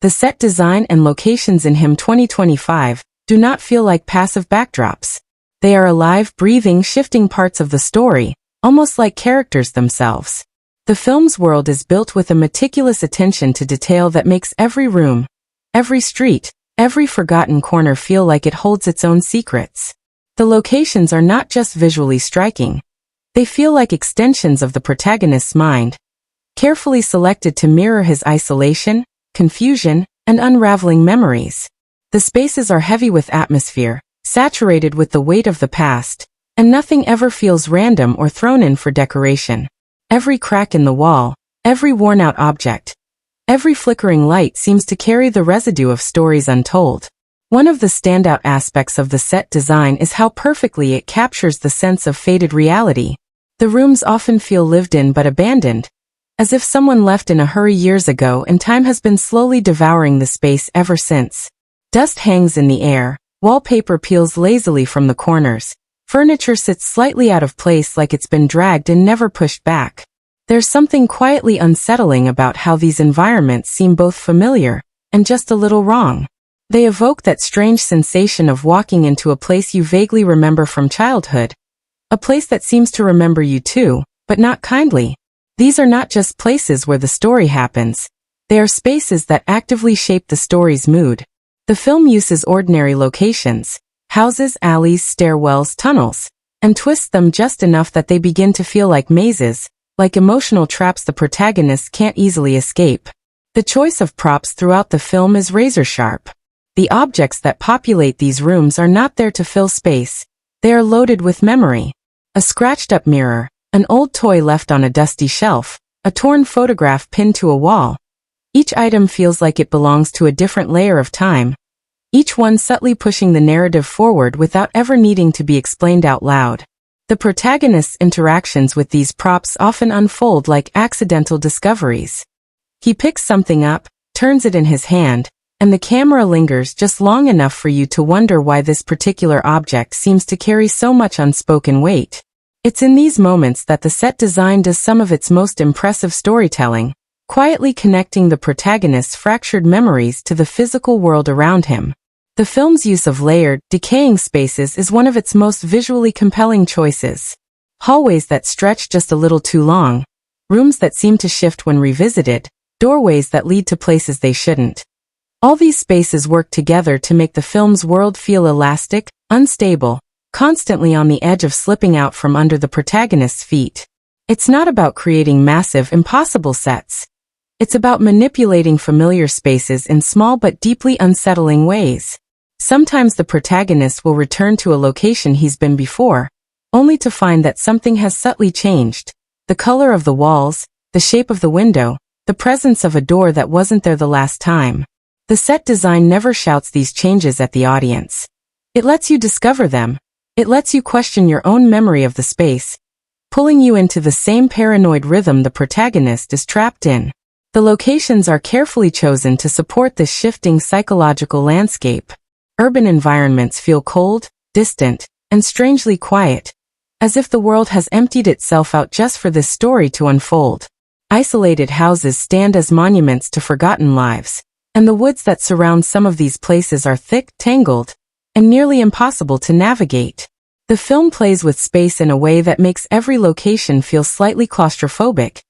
The set design and locations in Him 2025 do not feel like passive backdrops. They are alive, breathing, shifting parts of the story, almost like characters themselves. The film's world is built with a meticulous attention to detail that makes every room, every street, every forgotten corner feel like it holds its own secrets. The locations are not just visually striking. They feel like extensions of the protagonist's mind, carefully selected to mirror his isolation, confusion, and unraveling memories. The spaces are heavy with atmosphere, saturated with the weight of the past, and nothing ever feels random or thrown in for decoration. Every crack in the wall, every worn-out object, every flickering light seems to carry the residue of stories untold. One of the standout aspects of the set design is how perfectly it captures the sense of faded reality. The rooms often feel lived in but abandoned, as if someone left in a hurry years ago and time has been slowly devouring the space ever since. Dust hangs in the air, wallpaper peels lazily from the corners, furniture sits slightly out of place like it's been dragged and never pushed back. There's something quietly unsettling about how these environments seem both familiar and just a little wrong. They evoke that strange sensation of walking into a place you vaguely remember from childhood, a place that seems to remember you too, but not kindly. These are not just places where the story happens. They are spaces that actively shape the story's mood. The film uses ordinary locations, houses, alleys, stairwells, tunnels, and twists them just enough that they begin to feel like mazes, like emotional traps the protagonist can't easily escape. The choice of props throughout the film is razor-sharp. The objects that populate these rooms are not there to fill space. They are loaded with memory. A scratched-up mirror, an old toy left on a dusty shelf, a torn photograph pinned to a wall. Each item feels like it belongs to a different layer of time, each one subtly pushing the narrative forward without ever needing to be explained out loud. The protagonist's interactions with these props often unfold like accidental discoveries. He picks something up, turns it in his hand, and the camera lingers just long enough for you to wonder why this particular object seems to carry so much unspoken weight. It's in these moments that the set design does some of its most impressive storytelling, quietly connecting the protagonist's fractured memories to the physical world around him. The film's use of layered, decaying spaces is one of its most visually compelling choices. Hallways that stretch just a little too long, rooms that seem to shift when revisited, doorways that lead to places they shouldn't. All these spaces work together to make the film's world feel elastic, unstable, constantly on the edge of slipping out from under the protagonist's feet. It's not about creating massive, impossible sets. It's about manipulating familiar spaces in small but deeply unsettling ways. Sometimes the protagonist will return to a location he's been before, only to find that something has subtly changed. The color of the walls, the shape of the window, the presence of a door that wasn't there the last time. The set design never shouts these changes at the audience. It lets you discover them. It lets you question your own memory of the space, pulling you into the same paranoid rhythm the protagonist is trapped in. The locations are carefully chosen to support this shifting psychological landscape. Urban environments feel cold, distant, and strangely quiet, as if the world has emptied itself out just for this story to unfold. Isolated houses stand as monuments to forgotten lives, and the woods that surround some of these places are thick, tangled, and nearly impossible to navigate. The film plays with space in a way that makes every location feel slightly claustrophobic,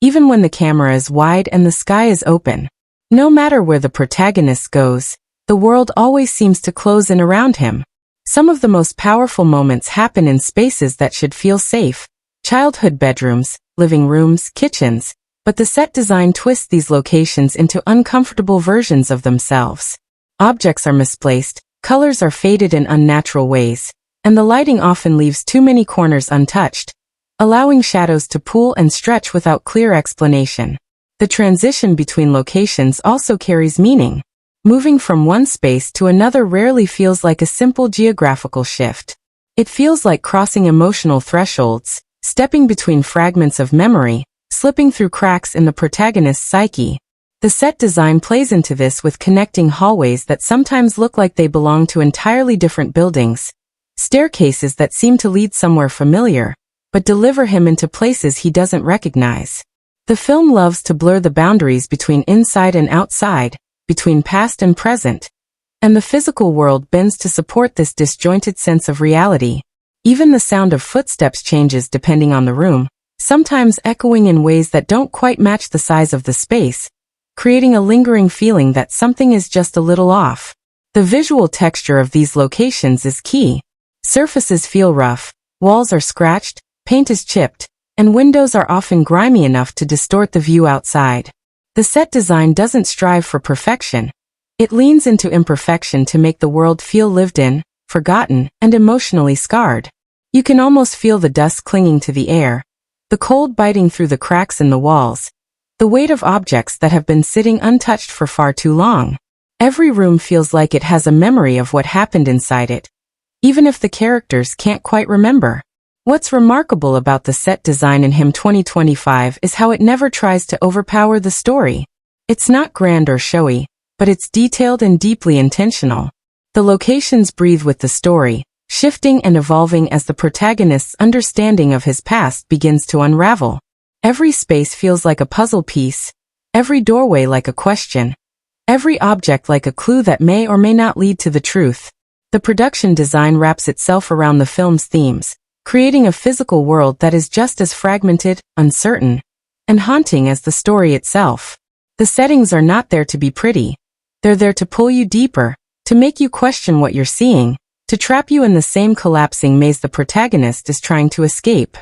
even when the camera is wide and the sky is open. No matter where the protagonist goes, the world always seems to close in around him. Some of the most powerful moments happen in spaces that should feel safe: childhood bedrooms, living rooms, kitchens, but the set design twists these locations into uncomfortable versions of themselves. Objects are misplaced, colors are faded in unnatural ways, and the lighting often leaves too many corners untouched, allowing shadows to pool and stretch without clear explanation. The transition between locations also carries meaning. Moving from one space to another rarely feels like a simple geographical shift. It feels like crossing emotional thresholds, stepping between fragments of memory, slipping through cracks in the protagonist's psyche. The set design plays into this with connecting hallways that sometimes look like they belong to entirely different buildings, staircases that seem to lead somewhere familiar, but deliver him into places he doesn't recognize. The film loves to blur the boundaries between inside and outside, between past and present, and the physical world bends to support this disjointed sense of reality. Even the sound of footsteps changes depending on the room, sometimes echoing in ways that don't quite match the size of the space, creating a lingering feeling that something is just a little off. The visual texture of these locations is key. Surfaces feel rough, walls are scratched, paint is chipped, and windows are often grimy enough to distort the view outside. The set design doesn't strive for perfection. It leans into imperfection to make the world feel lived in, forgotten, and emotionally scarred. You can almost feel the dust clinging to the air, the cold biting through the cracks in the walls, the weight of objects that have been sitting untouched for far too long. Every room feels like it has a memory of what happened inside it, even if the characters can't quite remember. What's remarkable about the set design in Him 2025 is how it never tries to overpower the story. It's not grand or showy, but it's detailed and deeply intentional. The locations breathe with the story, shifting and evolving as the protagonist's understanding of his past begins to unravel. Every space feels like a puzzle piece, every doorway like a question, every object like a clue that may or may not lead to the truth. The production design wraps itself around the film's themes, creating a physical world that is just as fragmented, uncertain, and haunting as the story itself. The settings are not there to be pretty. They're there to pull you deeper, to make you question what you're seeing, to trap you in the same collapsing maze the protagonist is trying to escape.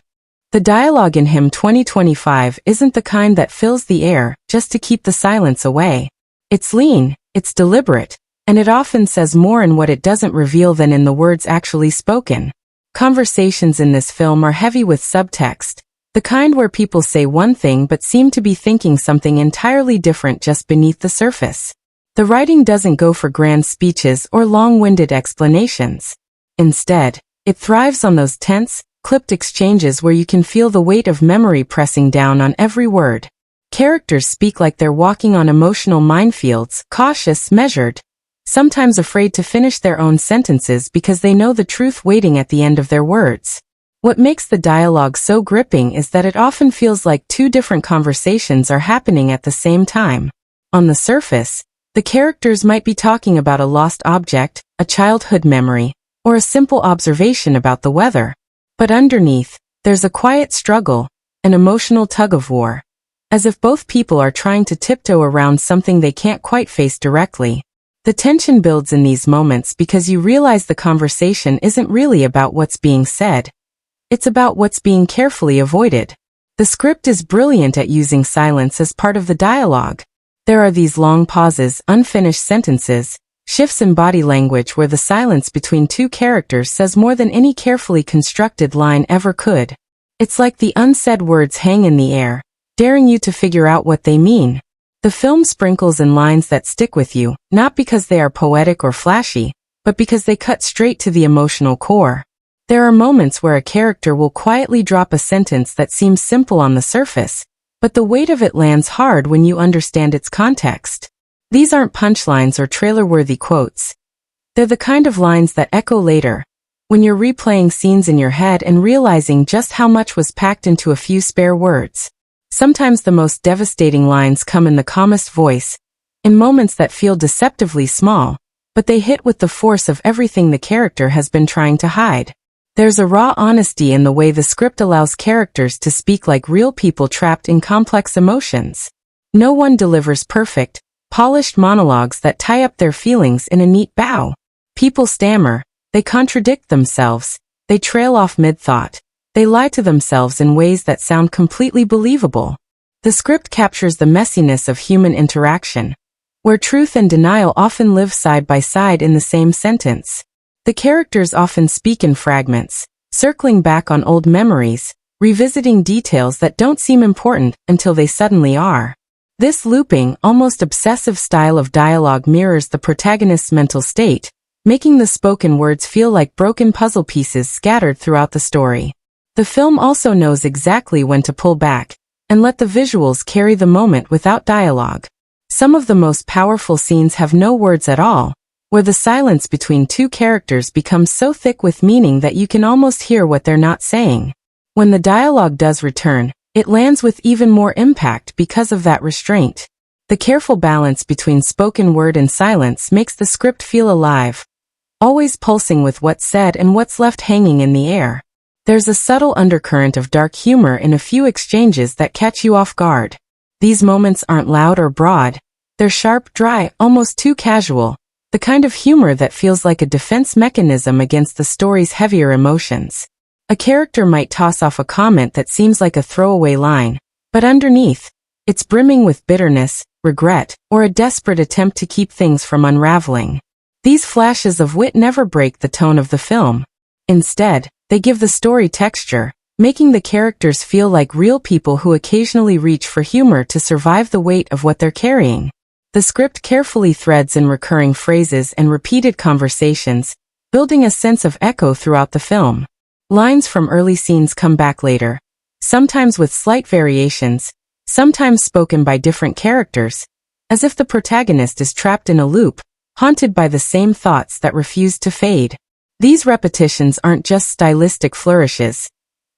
The dialogue in Him 2025 isn't the kind that fills the air just to keep the silence away. It's lean, it's deliberate, and it often says more in what it doesn't reveal than in the words actually spoken. Conversations in this film are heavy with subtext, the kind where people say one thing but seem to be thinking something entirely different just beneath the surface. The writing doesn't go for grand speeches or long-winded explanations. Instead, it thrives on those tense, clipped exchanges where you can feel the weight of memory pressing down on every word. Characters speak like they're walking on emotional minefields, cautious, measured, sometimes afraid to finish their own sentences because they know the truth waiting at the end of their words. What makes the dialogue so gripping is that it often feels like two different conversations are happening at the same time. On the surface, the characters might be talking about a lost object, a childhood memory, or a simple observation about the weather. But underneath, there's a quiet struggle, an emotional tug-of-war, as if both people are trying to tiptoe around something they can't quite face directly. The tension builds in these moments because you realize the conversation isn't really about what's being said. It's about what's being carefully avoided. The script is brilliant at using silence as part of the dialogue. There are these long pauses, unfinished sentences, shifts in body language where the silence between two characters says more than any carefully constructed line ever could. It's like the unsaid words hang in the air, daring you to figure out what they mean. The film sprinkles in lines that stick with you, not because they are poetic or flashy, but because they cut straight to the emotional core. There are moments where a character will quietly drop a sentence that seems simple on the surface, but the weight of it lands hard when you understand its context. These aren't punchlines or trailer-worthy quotes. They're the kind of lines that echo later, when you're replaying scenes in your head and realizing just how much was packed into a few spare words. Sometimes the most devastating lines come in the calmest voice, in moments that feel deceptively small, but they hit with the force of everything the character has been trying to hide. There's a raw honesty in the way the script allows characters to speak like real people trapped in complex emotions. No one delivers perfect, polished monologues that tie up their feelings in a neat bow. People stammer, they contradict themselves, they trail off mid-thought, they lie to themselves in ways that sound completely believable. The script captures the messiness of human interaction, where truth and denial often live side by side in the same sentence. The characters often speak in fragments, circling back on old memories, revisiting details that don't seem important until they suddenly are. This looping, almost obsessive style of dialogue mirrors the protagonist's mental state, making the spoken words feel like broken puzzle pieces scattered throughout the story. The film also knows exactly when to pull back and let the visuals carry the moment without dialogue. Some of the most powerful scenes have no words at all, where the silence between two characters becomes so thick with meaning that you can almost hear what they're not saying. When the dialogue does return, it lands with even more impact because of that restraint. The careful balance between spoken word and silence makes the script feel alive, always pulsing with what's said and what's left hanging in the air. There's a subtle undercurrent of dark humor in a few exchanges that catch you off guard. These moments aren't loud or broad. They're sharp, dry, almost too casual, the kind of humor that feels like a defense mechanism against the story's heavier emotions. A character might toss off a comment that seems like a throwaway line, but underneath, it's brimming with bitterness, regret, or a desperate attempt to keep things from unraveling. These flashes of wit never break the tone of the film. Instead, they give the story texture, making the characters feel like real people who occasionally reach for humor to survive the weight of what they're carrying. The script carefully threads in recurring phrases and repeated conversations, building a sense of echo throughout the film. Lines from early scenes come back later, sometimes with slight variations, sometimes spoken by different characters, as if the protagonist is trapped in a loop, haunted by the same thoughts that refuse to fade. These repetitions aren't just stylistic flourishes.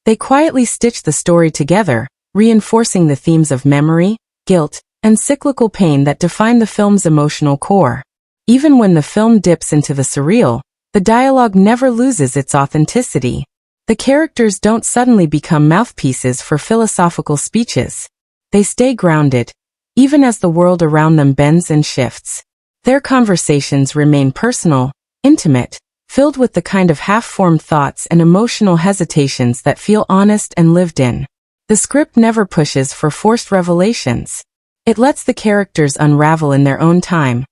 They quietly stitch the story together, reinforcing the themes of memory, guilt, and cyclical pain that define the film's emotional core. Even when the film dips into the surreal, the dialogue never loses its authenticity. The characters don't suddenly become mouthpieces for philosophical speeches. They stay grounded, even as the world around them bends and shifts. Their conversations remain personal, intimate, filled with the kind of half-formed thoughts and emotional hesitations that feel honest and lived in. The script never pushes for forced revelations. It lets the characters unravel in their own time,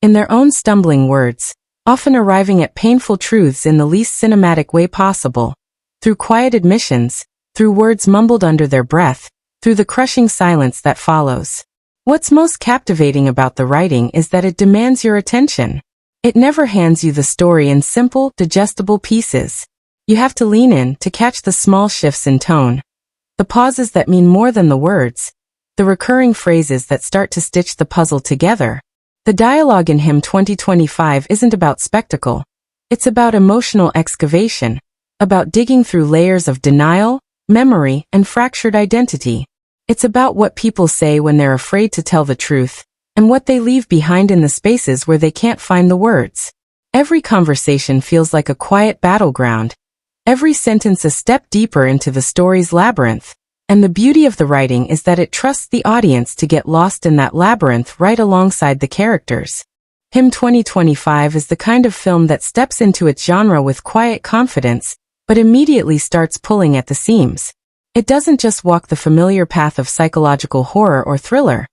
in their own stumbling words, often arriving at painful truths in the least cinematic way possible. Through quiet admissions, through words mumbled under their breath, through the crushing silence that follows. What's most captivating about the writing is that it demands your attention. It never hands you the story in simple, digestible pieces. You have to lean in to catch the small shifts in tone, the pauses that mean more than the words, the recurring phrases that start to stitch the puzzle together. The dialogue in Him 2025 isn't about spectacle. It's about emotional excavation, about digging through layers of denial, memory, and fractured identity. It's about what people say when they're afraid to tell the truth, and what they leave behind in the spaces where they can't find the words. Every conversation feels like a quiet battleground, every sentence a step deeper into the story's labyrinth. And the beauty of the writing is that it trusts the audience to get lost in that labyrinth right alongside the characters. Him 2025 is the kind of film that steps into its genre with quiet confidence, but immediately starts pulling at the seams. It doesn't just walk the familiar path of psychological horror or thriller.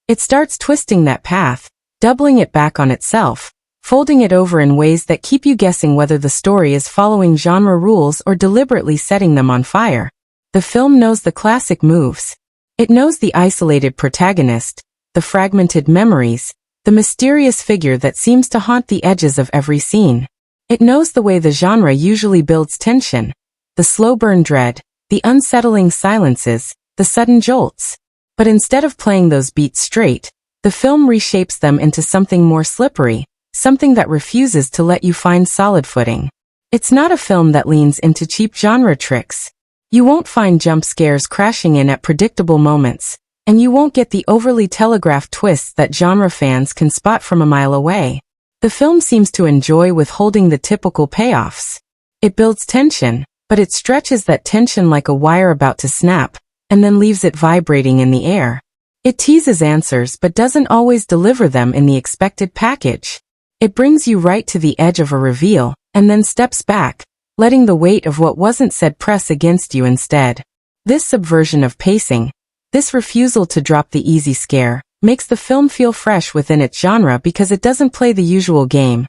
It starts twisting that path, doubling it back on itself, folding it over in ways that keep you guessing whether the story is following genre rules or deliberately setting them on fire. The film knows the classic moves. It knows the isolated protagonist, the fragmented memories, the mysterious figure that seems to haunt the edges of every scene. It knows the way the genre usually builds tension, the slow burn dread, the unsettling silences, the sudden jolts. But instead of playing those beats straight, the film reshapes them into something more slippery, something that refuses to let you find solid footing. It's not a film that leans into cheap genre tricks. You won't find jump scares crashing in at predictable moments, and you won't get the overly telegraphed twists that genre fans can spot from a mile away. The film seems to enjoy withholding the typical payoffs. It builds tension, but it stretches that tension like a wire about to snap, and then leaves it vibrating in the air. It teases answers but doesn't always deliver them in the expected package. It brings you right to the edge of a reveal, and then steps back, letting the weight of what wasn't said press against you instead. This subversion of pacing, this refusal to drop the easy scare, makes the film feel fresh within its genre because it doesn't play the usual game.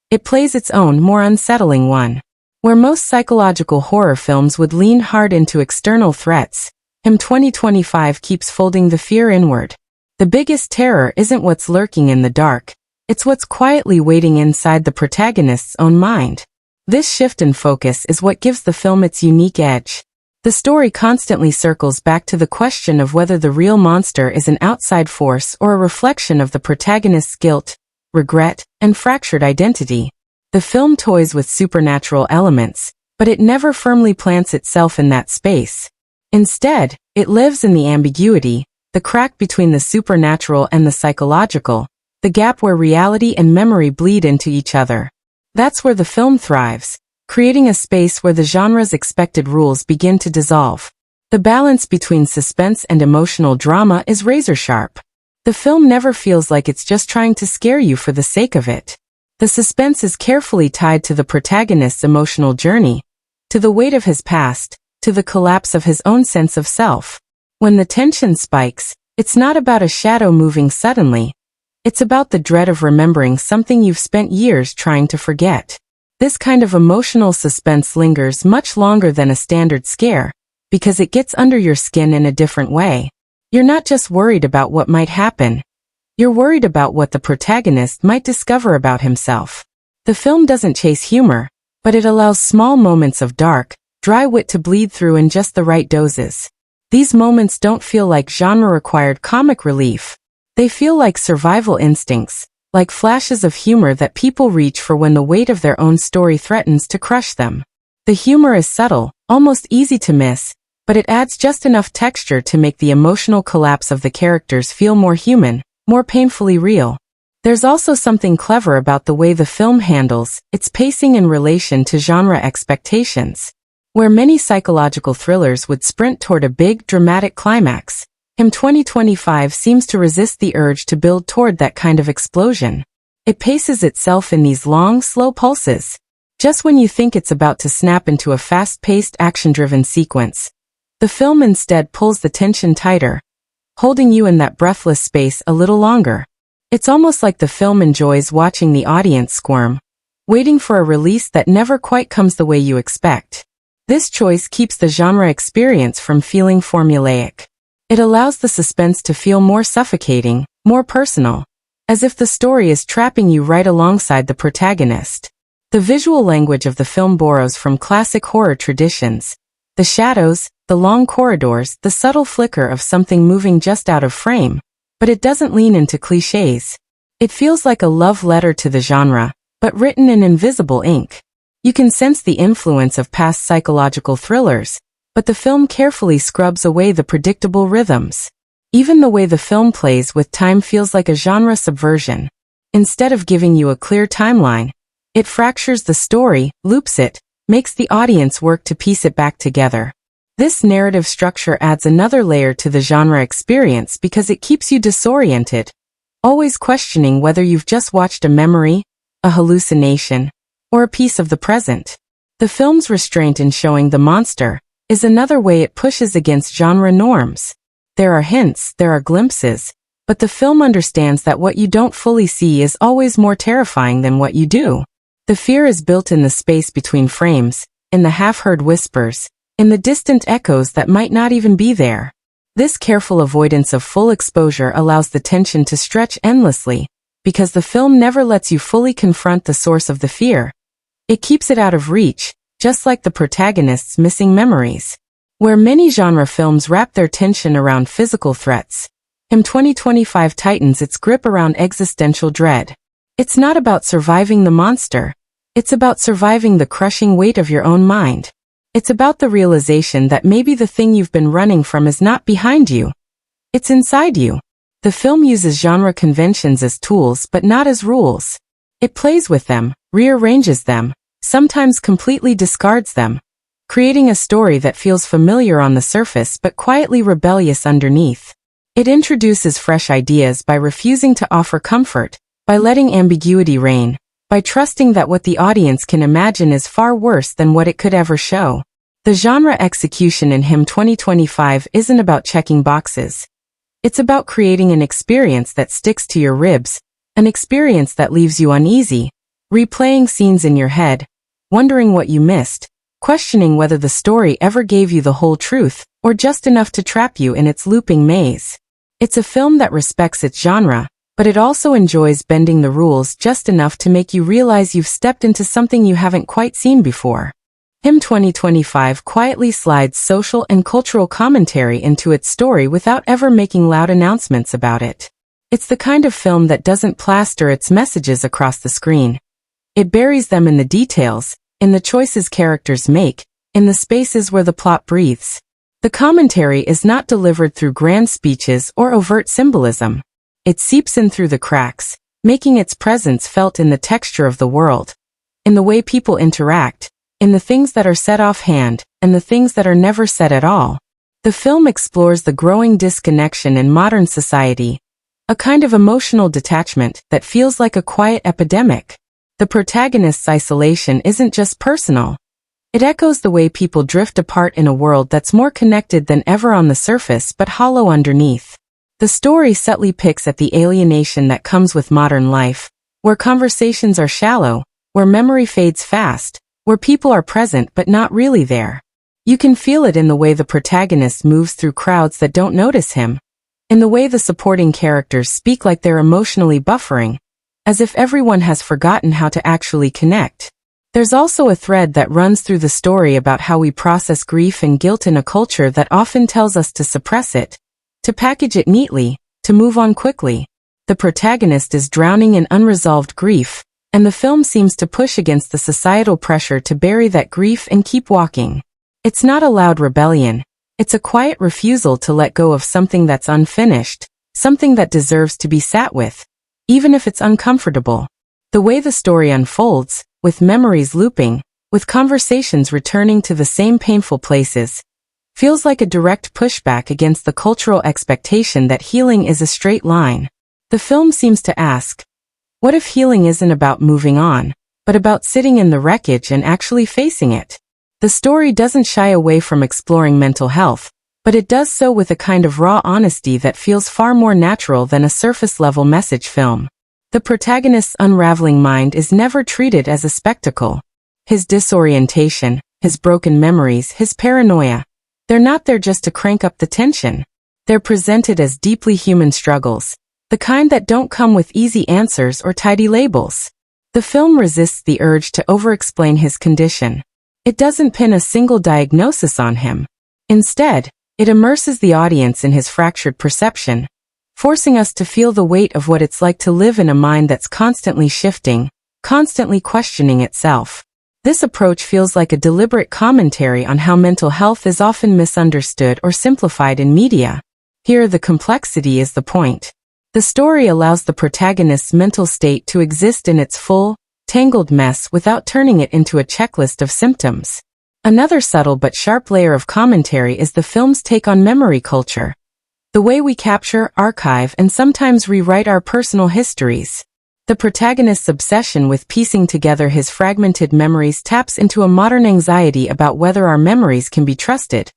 It plays its own, more unsettling one. Where most psychological horror films would lean hard into external threats, 2025 keeps folding the fear inward. The biggest terror isn't what's lurking in the dark, it's what's quietly waiting inside the protagonist's own mind. This shift in focus is what gives the film its unique edge. The story constantly circles back to the question of whether the real monster is an outside force or a reflection of the protagonist's guilt, regret, and fractured identity. The film toys with supernatural elements, but it never firmly plants itself in that space. Instead, it lives in the ambiguity, the crack between the supernatural and the psychological, the gap where reality and memory bleed into each other. That's where the film thrives, creating a space where the genre's expected rules begin to dissolve. The balance between suspense and emotional drama is razor-sharp. The film never feels like it's just trying to scare you for the sake of it. The suspense is carefully tied to the protagonist's emotional journey, to the weight of his past, to the collapse of his own sense of self. When the tension spikes, it's not about a shadow moving suddenly. It's about the dread of remembering something you've spent years trying to forget. This kind of emotional suspense lingers much longer than a standard scare, because it gets under your skin in a different way. You're not just worried about what might happen. You're worried about what the protagonist might discover about himself. The film doesn't chase humor, but it allows small moments of dark, dry wit to bleed through in just the right doses. These moments don't feel like genre-required comic relief. They feel like survival instincts, like flashes of humor that people reach for when the weight of their own story threatens to crush them. The humor is subtle, almost easy to miss, but it adds just enough texture to make the emotional collapse of the characters feel more human, more painfully real. There's also something clever about the way the film handles its pacing in relation to genre expectations. Where many psychological thrillers would sprint toward a big, dramatic climax, 2025 seems to resist the urge to build toward that kind of explosion. It paces itself in these long, slow pulses. Just when you think it's about to snap into a fast-paced, action-driven sequence, the film instead pulls the tension tighter, holding you in that breathless space a little longer. It's almost like the film enjoys watching the audience squirm, waiting for a release that never quite comes the way you expect. This choice keeps the genre experience from feeling formulaic. It allows the suspense to feel more suffocating, more personal, as if the story is trapping you right alongside the protagonist. The visual language of the film borrows from classic horror traditions. The shadows, the long corridors, the subtle flicker of something moving just out of frame, but it doesn't lean into clichés. It feels like a love letter to the genre, but written in invisible ink. You can sense the influence of past psychological thrillers, but the film carefully scrubs away the predictable rhythms. Even the way the film plays with time feels like a genre subversion. Instead of giving you a clear timeline, it fractures the story, loops it, makes the audience work to piece it back together. This narrative structure adds another layer to the genre experience because it keeps you disoriented, always questioning whether you've just watched a memory, a hallucination, or a piece of the present. The film's restraint in showing the monster is another way it pushes against genre norms. There are hints, there are glimpses, but the film understands that what you don't fully see is always more terrifying than what you do. The fear is built in the space between frames, in the half-heard whispers, in the distant echoes that might not even be there. This careful avoidance of full exposure allows the tension to stretch endlessly, because the film never lets you fully confront the source of the fear. It keeps it out of reach, just like the protagonist's missing memories. Where many genre films wrap their tension around physical threats, Him 2025 tightens its grip around existential dread. It's not about surviving the monster. It's about surviving the crushing weight of your own mind. It's about the realization that maybe the thing you've been running from is not behind you. It's inside you. The film uses genre conventions as tools but not as rules. It plays with them, rearranges them, sometimes completely discards them, creating a story that feels familiar on the surface but quietly rebellious underneath. It introduces fresh ideas by refusing to offer comfort, by letting ambiguity reign, by trusting that what the audience can imagine is far worse than what it could ever show. The genre execution in Him 2025 isn't about checking boxes. It's about creating an experience that sticks to your ribs, an experience that leaves you uneasy, replaying scenes in your head, wondering what you missed, questioning whether the story ever gave you the whole truth, or just enough to trap you in its looping maze. It's a film that respects its genre, but it also enjoys bending the rules just enough to make you realize you've stepped into something you haven't quite seen before. Him 2025 quietly slides social and cultural commentary into its story without ever making loud announcements about it. It's the kind of film that doesn't plaster its messages across the screen. It buries them in the details, in the choices characters make, in the spaces where the plot breathes. The commentary is not delivered through grand speeches or overt symbolism. It seeps in through the cracks, making its presence felt in the texture of the world, in the way people interact, in the things that are said offhand, and the things that are never said at all. The film explores the growing disconnection in modern society, a kind of emotional detachment that feels like a quiet epidemic. The protagonist's isolation isn't just personal. It echoes the way people drift apart in a world that's more connected than ever on the surface but hollow underneath. The story subtly picks at the alienation that comes with modern life, where conversations are shallow, where memory fades fast, where people are present but not really there. You can feel it in the way the protagonist moves through crowds that don't notice him, in the way the supporting characters speak like they're emotionally buffering, as if everyone has forgotten how to actually connect. There's also a thread that runs through the story about how we process grief and guilt in a culture that often tells us to suppress it, to package it neatly, to move on quickly. The protagonist is drowning in unresolved grief, and the film seems to push against the societal pressure to bury that grief and keep walking. It's not a loud rebellion. It's a quiet refusal to let go of something that's unfinished, something that deserves to be sat with, even if it's uncomfortable. The way the story unfolds, with memories looping, with conversations returning to the same painful places, feels like a direct pushback against the cultural expectation that healing is a straight line. The film seems to ask, what if healing isn't about moving on, but about sitting in the wreckage and actually facing it? The story doesn't shy away from exploring mental health, but it does so with a kind of raw honesty that feels far more natural than a surface-level message film. The protagonist's unraveling mind is never treated as a spectacle. His disorientation, his broken memories, his paranoia, they're not there just to crank up the tension. They're presented as deeply human struggles, the kind that don't come with easy answers or tidy labels. The film resists the urge to over-explain his condition. It doesn't pin a single diagnosis on him. Instead, it immerses the audience in his fractured perception, forcing us to feel the weight of what it's like to live in a mind that's constantly shifting, constantly questioning itself. This approach feels like a deliberate commentary on how mental health is often misunderstood or simplified in media. Here, the complexity is the point. The story allows the protagonist's mental state to exist in its full, tangled mess without turning it into a checklist of symptoms. Another subtle but sharp layer of commentary is the film's take on memory culture. The way we capture, archive, and sometimes rewrite our personal histories. The protagonist's obsession with piecing together his fragmented memories taps into a modern anxiety about whether our memories can be trusted,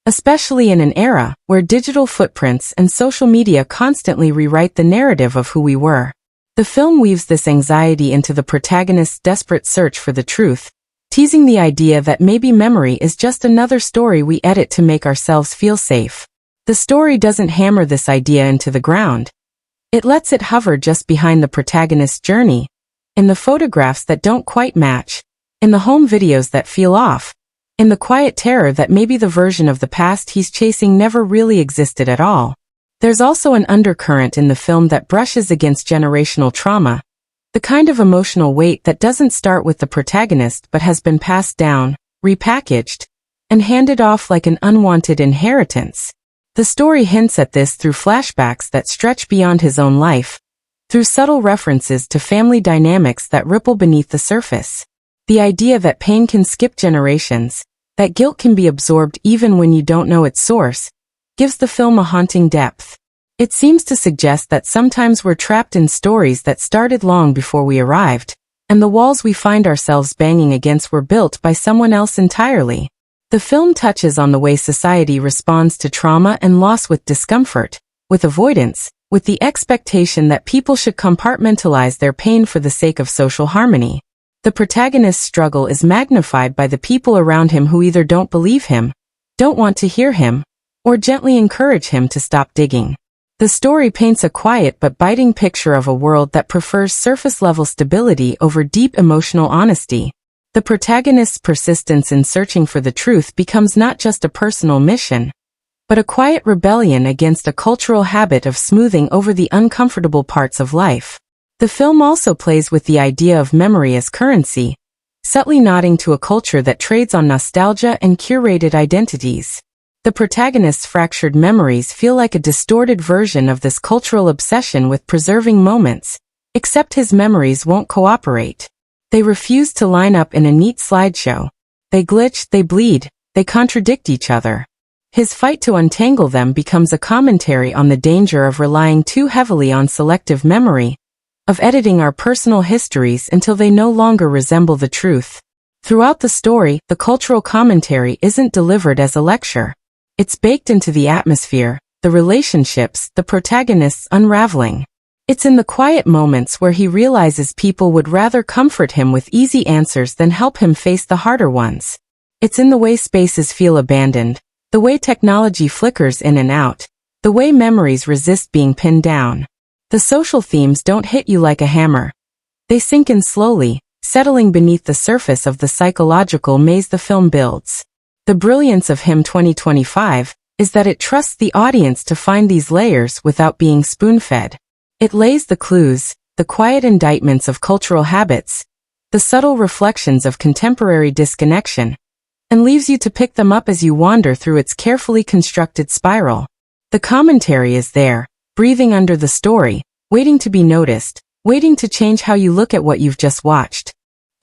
especially in an era where digital footprints and social media constantly rewrite the narrative of who we were. The film weaves this anxiety into the protagonist's desperate search for the truth, teasing the idea that maybe memory is just another story we edit to make ourselves feel safe. The story doesn't hammer this idea into the ground. It lets it hover just behind the protagonist's journey, in the photographs that don't quite match, in the home videos that feel off, in the quiet terror that maybe the version of the past he's chasing never really existed at all. There's also an undercurrent in the film that brushes against generational trauma, the kind of emotional weight that doesn't start with the protagonist but has been passed down, repackaged, and handed off like an unwanted inheritance. The story hints at this through flashbacks that stretch beyond his own life, through subtle references to family dynamics that ripple beneath the surface. The idea that pain can skip generations, that guilt can be absorbed even when you don't know its source, gives the film a haunting depth. It seems to suggest that sometimes we're trapped in stories that started long before we arrived, and the walls we find ourselves banging against were built by someone else entirely. The film touches on the way society responds to trauma and loss with discomfort, with avoidance, with the expectation that people should compartmentalize their pain for the sake of social harmony. The protagonist's struggle is magnified by the people around him who either don't believe him, don't want to hear him, or gently encourage him to stop digging. The story paints a quiet but biting picture of a world that prefers surface-level stability over deep emotional honesty. The protagonist's persistence in searching for the truth becomes not just a personal mission, but a quiet rebellion against a cultural habit of smoothing over the uncomfortable parts of life. The film also plays with the idea of memory as currency, subtly nodding to a culture that trades on nostalgia and curated identities. The protagonist's fractured memories feel like a distorted version of this cultural obsession with preserving moments, except his memories won't cooperate. They refuse to line up in a neat slideshow. They glitch, they bleed, they contradict each other. His fight to untangle them becomes a commentary on the danger of relying too heavily on selective memory, of editing our personal histories until they no longer resemble the truth. Throughout the story, the cultural commentary isn't delivered as a lecture. It's baked into the atmosphere, the relationships, the protagonist's unraveling. It's in the quiet moments where he realizes people would rather comfort him with easy answers than help him face the harder ones. It's in the way spaces feel abandoned, the way technology flickers in and out, the way memories resist being pinned down. The social themes don't hit you like a hammer. They sink in slowly, settling beneath the surface of the psychological maze the film builds. The brilliance of Him 2025 is that it trusts the audience to find these layers without being spoon-fed. It lays the clues, the quiet indictments of cultural habits, the subtle reflections of contemporary disconnection, and leaves you to pick them up as you wander through its carefully constructed spiral. The commentary is there, breathing under the story, waiting to be noticed, waiting to change how you look at what you've just watched.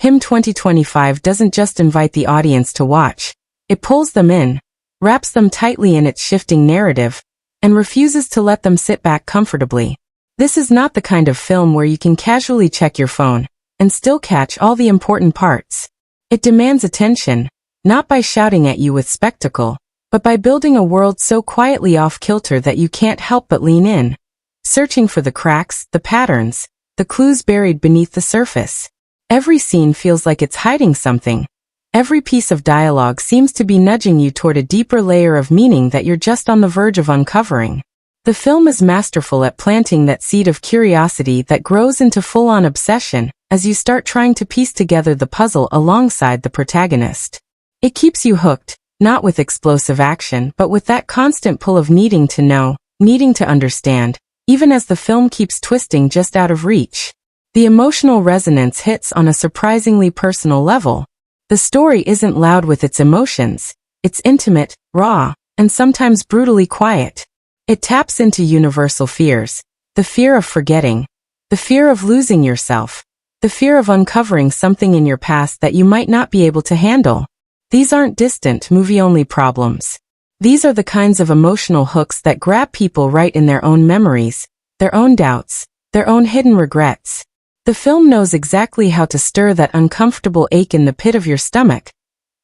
Him 2025 doesn't just invite the audience to watch, it pulls them in, wraps them tightly in its shifting narrative, and refuses to let them sit back comfortably. This is not the kind of film where you can casually check your phone and still catch all the important parts. It demands attention, not by shouting at you with spectacle, but by building a world so quietly off-kilter that you can't help but lean in, searching for the cracks, the patterns, the clues buried beneath the surface. Every scene feels like it's hiding something. Every piece of dialogue seems to be nudging you toward a deeper layer of meaning that you're just on the verge of uncovering. The film is masterful at planting that seed of curiosity that grows into full-on obsession as you start trying to piece together the puzzle alongside the protagonist. It keeps you hooked, not with explosive action, but with that constant pull of needing to know, needing to understand, even as the film keeps twisting just out of reach. The emotional resonance hits on a surprisingly personal level. The story isn't loud with its emotions. It's intimate, raw, and sometimes brutally quiet. It taps into universal fears, the fear of forgetting, the fear of losing yourself, the fear of uncovering something in your past that you might not be able to handle. These aren't distant movie-only problems. These are the kinds of emotional hooks that grab people right in their own memories, their own doubts, their own hidden regrets. The film knows exactly how to stir that uncomfortable ache in the pit of your stomach,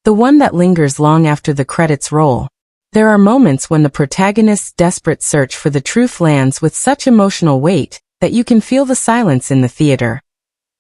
the one that lingers long after the credits roll. There are moments when the protagonist's desperate search for the truth lands with such emotional weight that you can feel the silence in the theater,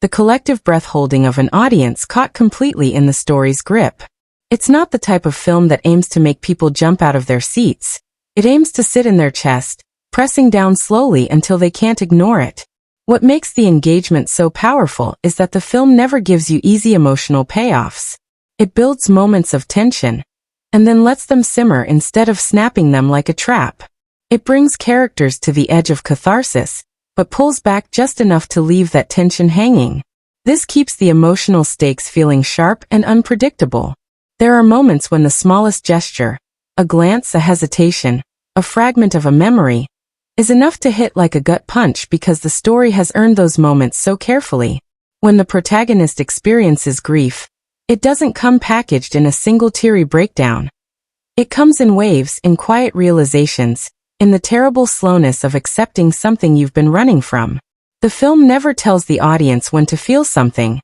the collective breath-holding of an audience caught completely in the story's grip. It's not the type of film that aims to make people jump out of their seats. It aims to sit in their chest, pressing down slowly until they can't ignore it. What makes the engagement so powerful is that the film never gives you easy emotional payoffs. It builds moments of tension, and then lets them simmer instead of snapping them like a trap. It brings characters to the edge of catharsis, but pulls back just enough to leave that tension hanging. This keeps the emotional stakes feeling sharp and unpredictable. There are moments when the smallest gesture, a glance, a hesitation, a fragment of a memory, is enough to hit like a gut punch because the story has earned those moments so carefully. When the protagonist experiences grief, it doesn't come packaged in a single teary breakdown. It comes in waves, in quiet realizations, in the terrible slowness of accepting something you've been running from. The film never tells the audience when to feel something.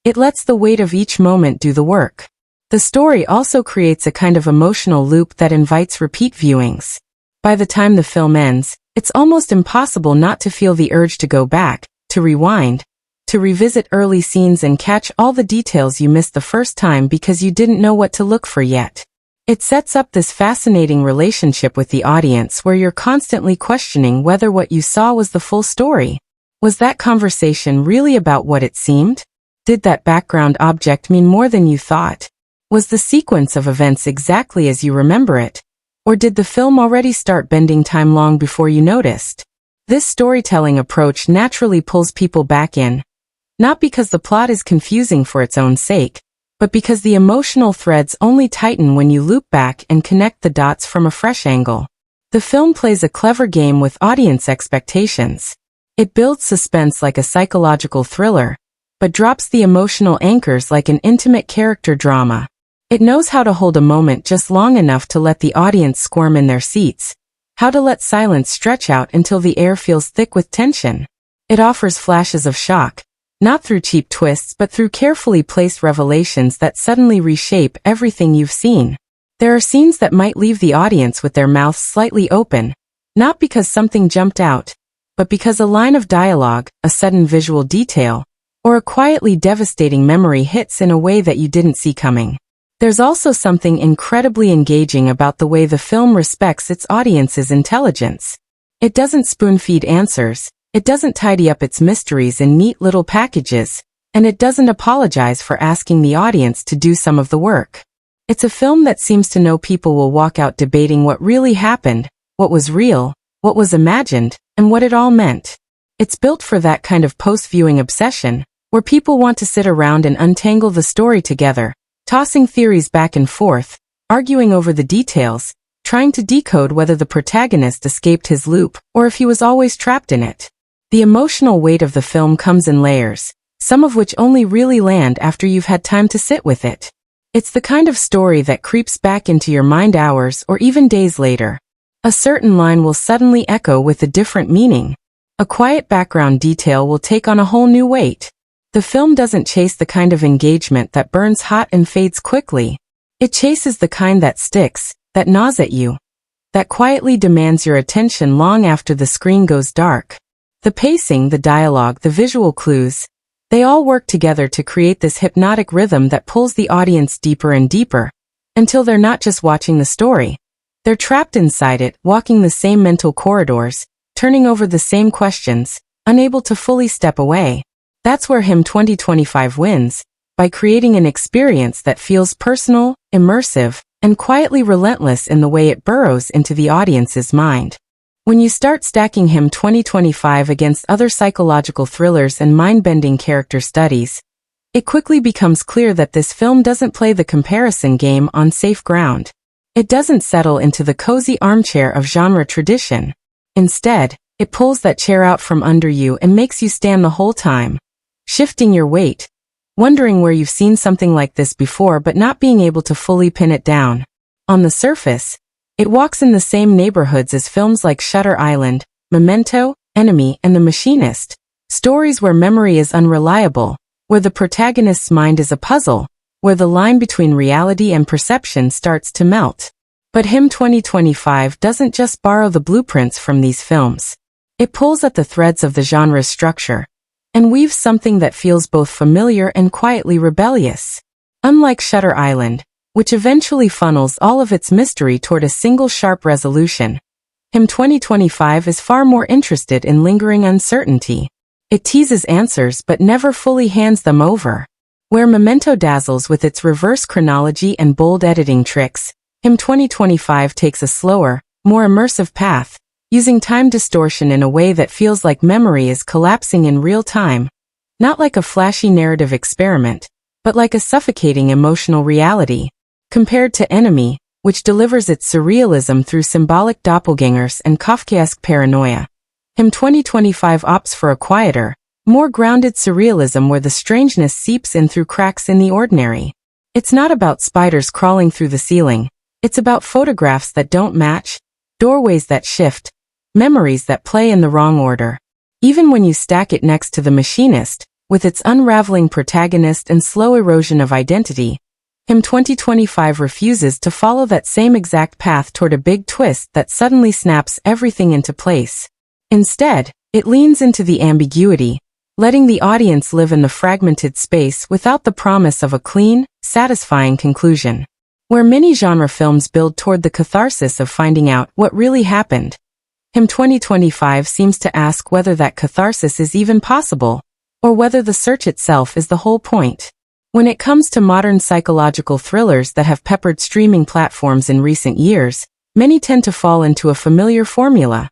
It lets the weight of each moment do the work. The story also creates a kind of emotional loop that invites repeat viewings. By the time the film ends, it's almost impossible not to feel the urge to go back, to rewind, to revisit early scenes and catch all the details you missed the first time because you didn't know what to look for yet. It sets up this fascinating relationship with the audience where you're constantly questioning whether what you saw was the full story. Was that conversation really about what it seemed? Did that background object mean more than you thought? Was the sequence of events exactly as you remember it? Or did the film already start bending time long before you noticed? This storytelling approach naturally pulls people back in, not because the plot is confusing for its own sake, but because the emotional threads only tighten when you loop back and connect the dots from a fresh angle. The film plays a clever game with audience expectations. It builds suspense like a psychological thriller, but drops the emotional anchors like an intimate character drama. It knows how to hold a moment just long enough to let the audience squirm in their seats, how to let silence stretch out until the air feels thick with tension. It offers flashes of shock, not through cheap twists but through carefully placed revelations that suddenly reshape everything you've seen. There are scenes that might leave the audience with their mouths slightly open, not because something jumped out, but because a line of dialogue, a sudden visual detail, or a quietly devastating memory hits in a way that you didn't see coming. There's also something incredibly engaging about the way the film respects its audience's intelligence. It doesn't spoon-feed answers, it doesn't tidy up its mysteries in neat little packages, and it doesn't apologize for asking the audience to do some of the work. It's a film that seems to know people will walk out debating what really happened, what was real, what was imagined, and what it all meant. It's built for that kind of post-viewing obsession, where people want to sit around and untangle the story together, tossing theories back and forth, arguing over the details, trying to decode whether the protagonist escaped his loop or if he was always trapped in it. The emotional weight of the film comes in layers, some of which only really land after you've had time to sit with it. It's the kind of story that creeps back into your mind hours or even days later. A certain line will suddenly echo with a different meaning. A quiet background detail will take on a whole new weight. The film doesn't chase the kind of engagement that burns hot and fades quickly. It chases the kind that sticks, that gnaws at you, that quietly demands your attention long after the screen goes dark. The pacing, the dialogue, the visual clues, they all work together to create this hypnotic rhythm that pulls the audience deeper and deeper, until they're not just watching the story. They're trapped inside it, walking the same mental corridors, turning over the same questions, unable to fully step away. That's where Him 2025 wins, by creating an experience that feels personal, immersive, and quietly relentless in the way it burrows into the audience's mind. When you start stacking Him 2025 against other psychological thrillers and mind-bending character studies, it quickly becomes clear that this film doesn't play the comparison game on safe ground. It doesn't settle into the cozy armchair of genre tradition. Instead, it pulls that chair out from under you and makes you stand the whole time, shifting your weight, wondering where you've seen something like this before but not being able to fully pin it down. On the surface, it walks in the same neighborhoods as films like Shutter Island, Memento, Enemy, and The Machinist, stories where memory is unreliable, where the protagonist's mind is a puzzle, where the line between reality and perception starts to melt. But Him 2025 doesn't just borrow the blueprints from these films. It pulls at the threads of the genre's structure, and weaves something that feels both familiar and quietly rebellious. Unlike Shutter Island, which eventually funnels all of its mystery toward a single sharp resolution. Him 2025 is far more interested in lingering uncertainty. It teases answers but never fully hands them over. Where Memento dazzles with its reverse chronology and bold editing tricks, Him 2025 takes a slower, more immersive path, using time distortion in a way that feels like memory is collapsing in real time. Not like a flashy narrative experiment, but like a suffocating emotional reality. Compared to Enemy, which delivers its surrealism through symbolic doppelgangers and Kafkaesque paranoia, Him 2025 opts for a quieter, more grounded surrealism where the strangeness seeps in through cracks in the ordinary. It's not about spiders crawling through the ceiling. It's about photographs that don't match, doorways that shift, memories that play in the wrong order. Even when you stack it next to The Machinist, with its unraveling protagonist and slow erosion of identity, Him 2025 refuses to follow that same exact path toward a big twist that suddenly snaps everything into place. Instead, it leans into the ambiguity, letting the audience live in the fragmented space without the promise of a clean, satisfying conclusion. Where many genre films build toward the catharsis of finding out what really happened, Him 2025 seems to ask whether that catharsis is even possible, or whether the search itself is the whole point. When it comes to modern psychological thrillers that have peppered streaming platforms in recent years, many tend to fall into a familiar formula.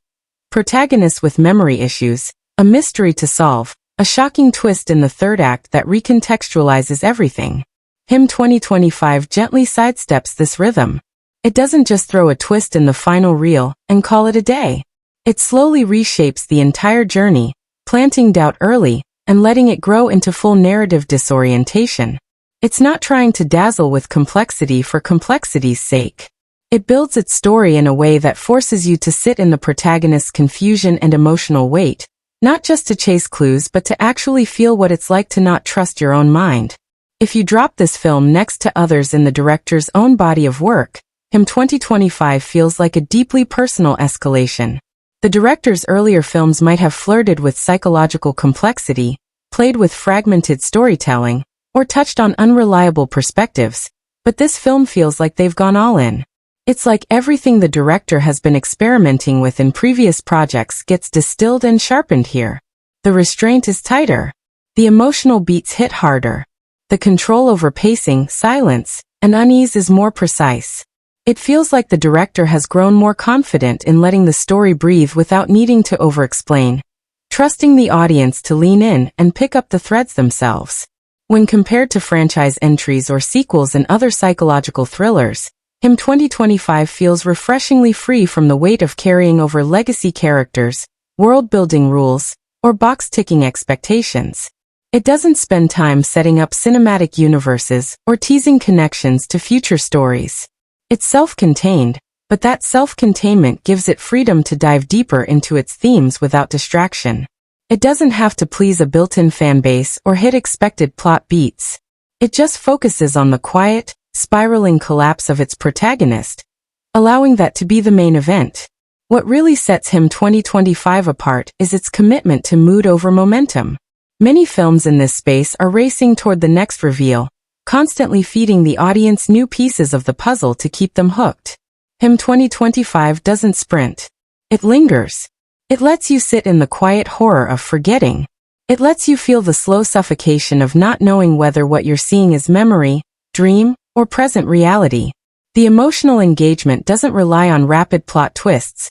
Protagonists with memory issues, a mystery to solve, a shocking twist in the third act that recontextualizes everything. Him 2025 gently sidesteps this rhythm. It doesn't just throw a twist in the final reel and call it a day. It slowly reshapes the entire journey, planting doubt early and letting it grow into full narrative disorientation. It's not trying to dazzle with complexity for complexity's sake. It builds its story in a way that forces you to sit in the protagonist's confusion and emotional weight, not just to chase clues but to actually feel what it's like to not trust your own mind. If you drop this film next to others in the director's own body of work, Him 2025 feels like a deeply personal escalation. The director's earlier films might have flirted with psychological complexity, played with fragmented storytelling, or touched on unreliable perspectives, but this film feels like they've gone all in. It's like everything the director has been experimenting with in previous projects gets distilled and sharpened here. The restraint is tighter. The emotional beats hit harder. The control over pacing, silence, and unease is more precise. It feels like the director has grown more confident in letting the story breathe without needing to over-explain, trusting the audience to lean in and pick up the threads themselves. When compared to franchise entries or sequels in other psychological thrillers, Him 2025 feels refreshingly free from the weight of carrying over legacy characters, world-building rules, or box-ticking expectations. It doesn't spend time setting up cinematic universes or teasing connections to future stories. It's self-contained, but that self-containment gives it freedom to dive deeper into its themes without distraction. It doesn't have to please a built-in fan base or hit expected plot beats. It just focuses on the quiet, spiraling collapse of its protagonist, allowing that to be the main event. What really sets Him 2025 apart is its commitment to mood over momentum. Many films in this space are racing toward the next reveal, constantly feeding the audience new pieces of the puzzle to keep them hooked. Him 2025 doesn't sprint. It lingers. It lets you sit in the quiet horror of forgetting. It lets you feel the slow suffocation of not knowing whether what you're seeing is memory, dream, or present reality. The emotional engagement doesn't rely on rapid plot twists.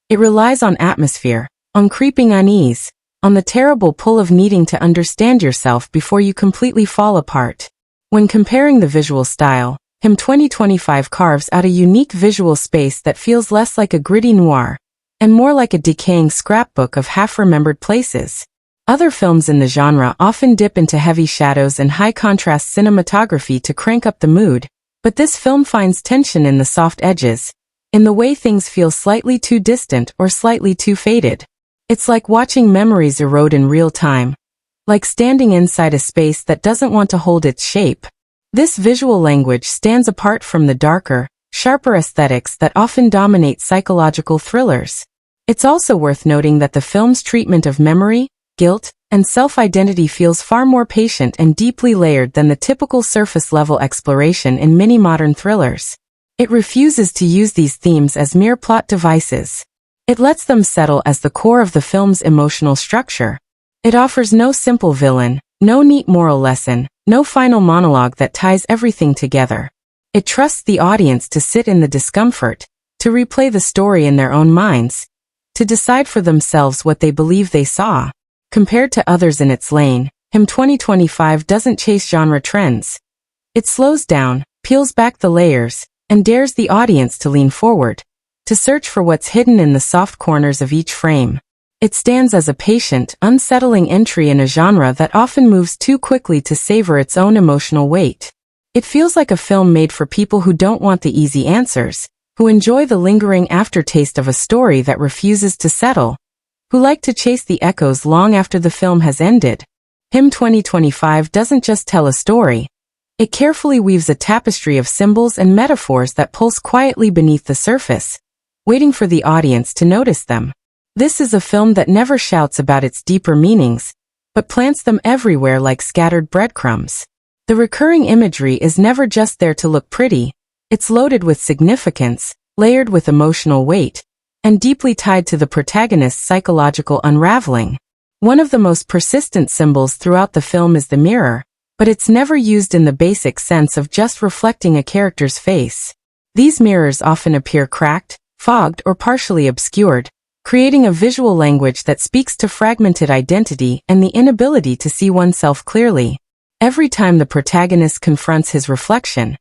It relies on atmosphere, on creeping unease, on the terrible pull of needing to understand yourself before you completely fall apart. When comparing the visual style, Him 2025 carves out a unique visual space that feels less like a gritty noir, and more like a decaying scrapbook of half-remembered places. Other films in the genre often dip into heavy shadows and high-contrast cinematography to crank up the mood, but this film finds tension in the soft edges, in the way things feel slightly too distant or slightly too faded. It's like watching memories erode in real time, like standing inside a space that doesn't want to hold its shape. This visual language stands apart from the darker, sharper aesthetics that often dominate psychological thrillers. It's also worth noting that the film's treatment of memory, guilt, and self-identity feels far more patient and deeply layered than the typical surface-level exploration in many modern thrillers. It refuses to use these themes as mere plot devices. It lets them settle as the core of the film's emotional structure. It offers no simple villain, no neat moral lesson, no final monologue that ties everything together. It trusts the audience to sit in the discomfort, to replay the story in their own minds, to decide for themselves what they believe they saw. Compared to others in its lane, Him 2025 doesn't chase genre trends. It slows down, peels back the layers, and dares the audience to lean forward, to search for what's hidden in the soft corners of each frame. It stands as a patient, unsettling entry in a genre that often moves too quickly to savor its own emotional weight. It feels like a film made for people who don't want the easy answers, who enjoy the lingering aftertaste of a story that refuses to settle, who like to chase the echoes long after the film has ended. Him 2025 doesn't just tell a story. It carefully weaves a tapestry of symbols and metaphors that pulse quietly beneath the surface, waiting for the audience to notice them. This is a film that never shouts about its deeper meanings, but plants them everywhere like scattered breadcrumbs. The recurring imagery is never just there to look pretty. It's loaded with significance, layered with emotional weight, and deeply tied to the protagonist's psychological unraveling. One of the most persistent symbols throughout the film is the mirror, but it's never used in the basic sense of just reflecting a character's face. These mirrors often appear cracked, fogged, or partially obscured, creating a visual language that speaks to fragmented identity and the inability to see oneself clearly. Every time the protagonist confronts his reflection,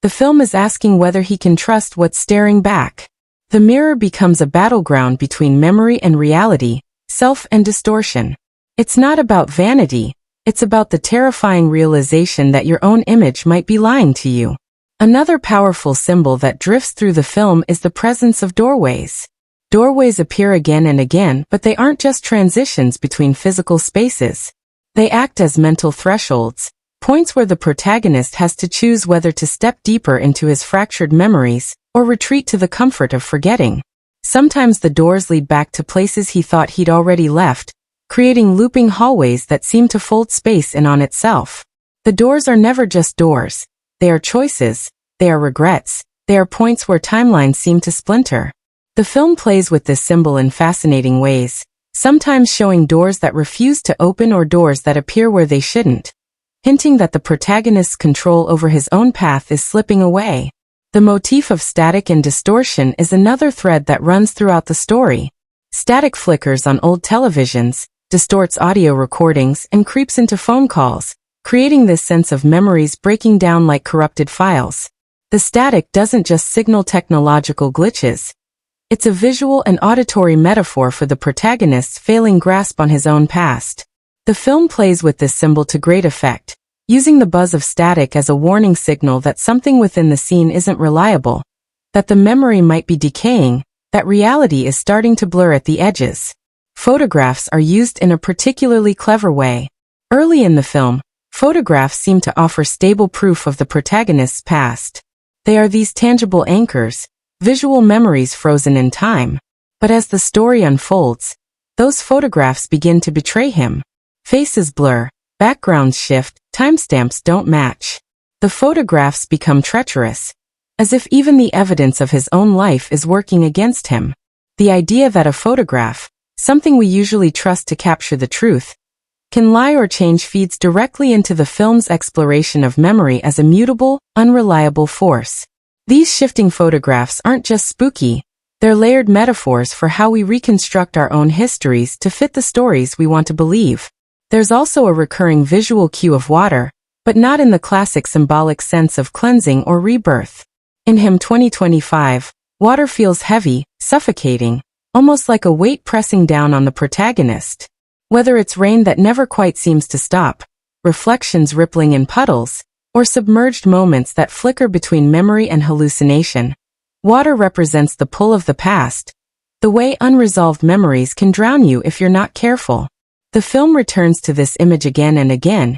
the film is asking whether he can trust what's staring back. The mirror becomes a battleground between memory and reality, self and distortion. It's not about vanity, it's about the terrifying realization that your own image might be lying to you. Another powerful symbol that drifts through the film is the presence of doorways. Doorways appear again and again, but they aren't just transitions between physical spaces. They act as mental thresholds, points where the protagonist has to choose whether to step deeper into his fractured memories or retreat to the comfort of forgetting. Sometimes the doors lead back to places he thought he'd already left, creating looping hallways that seem to fold space in on itself. The doors are never just doors. They are choices, they are regrets, they are points where timelines seem to splinter. The film plays with this symbol in fascinating ways, sometimes showing doors that refuse to open or doors that appear where they shouldn't, hinting that the protagonist's control over his own path is slipping away. The motif of static and distortion is another thread that runs throughout the story. Static flickers on old televisions, distorts audio recordings, and creeps into phone calls, creating this sense of memories breaking down like corrupted files. The static doesn't just signal technological glitches. It's a visual and auditory metaphor for the protagonist's failing grasp on his own past. The film plays with this symbol to great effect, using the buzz of static as a warning signal that something within the scene isn't reliable, that the memory might be decaying, that reality is starting to blur at the edges. Photographs are used in a particularly clever way. Early in the film, photographs seem to offer stable proof of the protagonist's past. They are these tangible anchors, visual memories frozen in time. But as the story unfolds, those photographs begin to betray him. Faces blur, backgrounds shift, timestamps don't match. The photographs become treacherous, as if even the evidence of his own life is working against him. The idea that a photograph, something we usually trust to capture the truth, can lie or change feeds directly into the film's exploration of memory as a mutable, unreliable force. These shifting photographs aren't just spooky, they're layered metaphors for how we reconstruct our own histories to fit the stories we want to believe. There's also a recurring visual cue of water, but not in the classic symbolic sense of cleansing or rebirth. In Him 2025, water feels heavy, suffocating, almost like a weight pressing down on the protagonist. Whether it's rain that never quite seems to stop, reflections rippling in puddles, or submerged moments that flicker between memory and hallucination, water represents the pull of the past, the way unresolved memories can drown you if you're not careful. The film returns to this image again and again,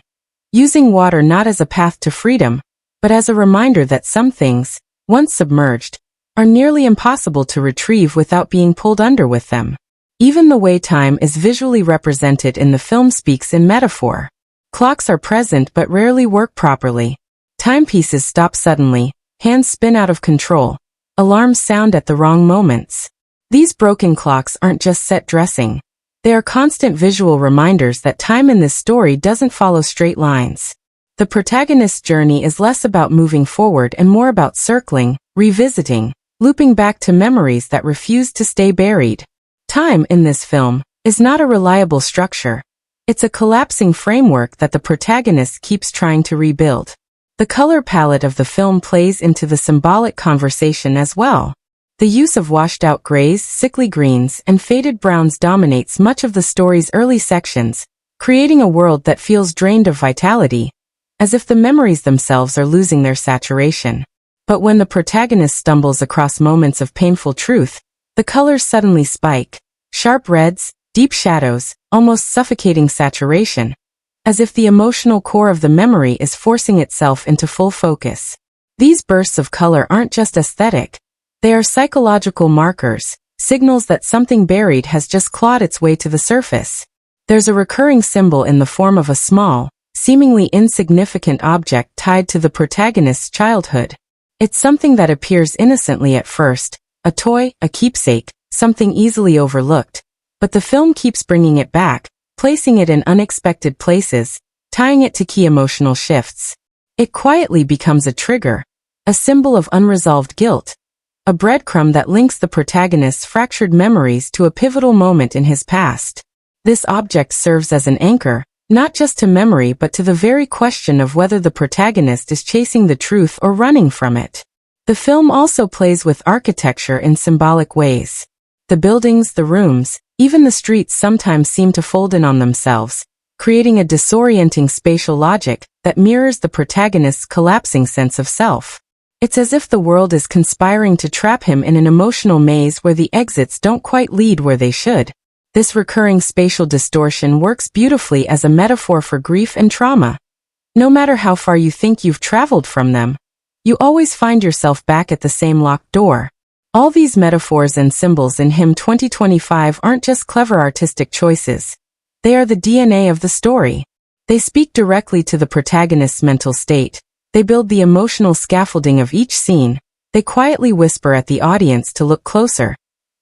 using water not as a path to freedom, but as a reminder that some things, once submerged, are nearly impossible to retrieve without being pulled under with them. Even the way time is visually represented in the film speaks in metaphor. Clocks are present but rarely work properly. Timepieces stop suddenly, hands spin out of control, alarms sound at the wrong moments. These broken clocks aren't just set dressing. They are constant visual reminders that time in this story doesn't follow straight lines. The protagonist's journey is less about moving forward and more about circling, revisiting, looping back to memories that refuse to stay buried. Time in this film is not a reliable structure. It's a collapsing framework that the protagonist keeps trying to rebuild. The color palette of the film plays into the symbolic conversation as well. The use of washed-out grays, sickly greens, and faded browns dominates much of the story's early sections, creating a world that feels drained of vitality, as if the memories themselves are losing their saturation. But when the protagonist stumbles across moments of painful truth, the colors suddenly spike. Sharp reds, deep shadows, almost suffocating saturation, as if the emotional core of the memory is forcing itself into full focus. These bursts of color aren't just aesthetic. They are psychological markers, signals that something buried has just clawed its way to the surface. There's a recurring symbol in the form of a small, seemingly insignificant object tied to the protagonist's childhood. It's something that appears innocently at first, a toy, a keepsake, something easily overlooked, but the film keeps bringing it back, placing it in unexpected places, tying it to key emotional shifts. It quietly becomes a trigger, a symbol of unresolved guilt, a breadcrumb that links the protagonist's fractured memories to a pivotal moment in his past. This object serves as an anchor, not just to memory but to the very question of whether the protagonist is chasing the truth or running from it. The film also plays with architecture in symbolic ways. The buildings, the rooms, even the streets sometimes seem to fold in on themselves, creating a disorienting spatial logic that mirrors the protagonist's collapsing sense of self. It's as if the world is conspiring to trap him in an emotional maze where the exits don't quite lead where they should. This recurring spatial distortion works beautifully as a metaphor for grief and trauma. No matter how far you think you've traveled from them, you always find yourself back at the same locked door. All these metaphors and symbols in Him 2025 aren't just clever artistic choices. They are the DNA of the story. They speak directly to the protagonist's mental state. They build the emotional scaffolding of each scene. They quietly whisper at the audience to look closer,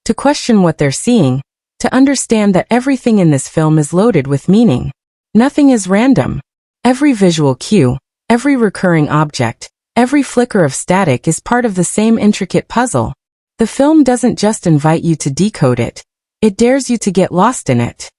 to question what they're seeing, to understand that everything in this film is loaded with meaning. Nothing is random. Every visual cue, every recurring object, every flicker of static is part of the same intricate puzzle. The film doesn't just invite you to decode it. It dares you to get lost in it.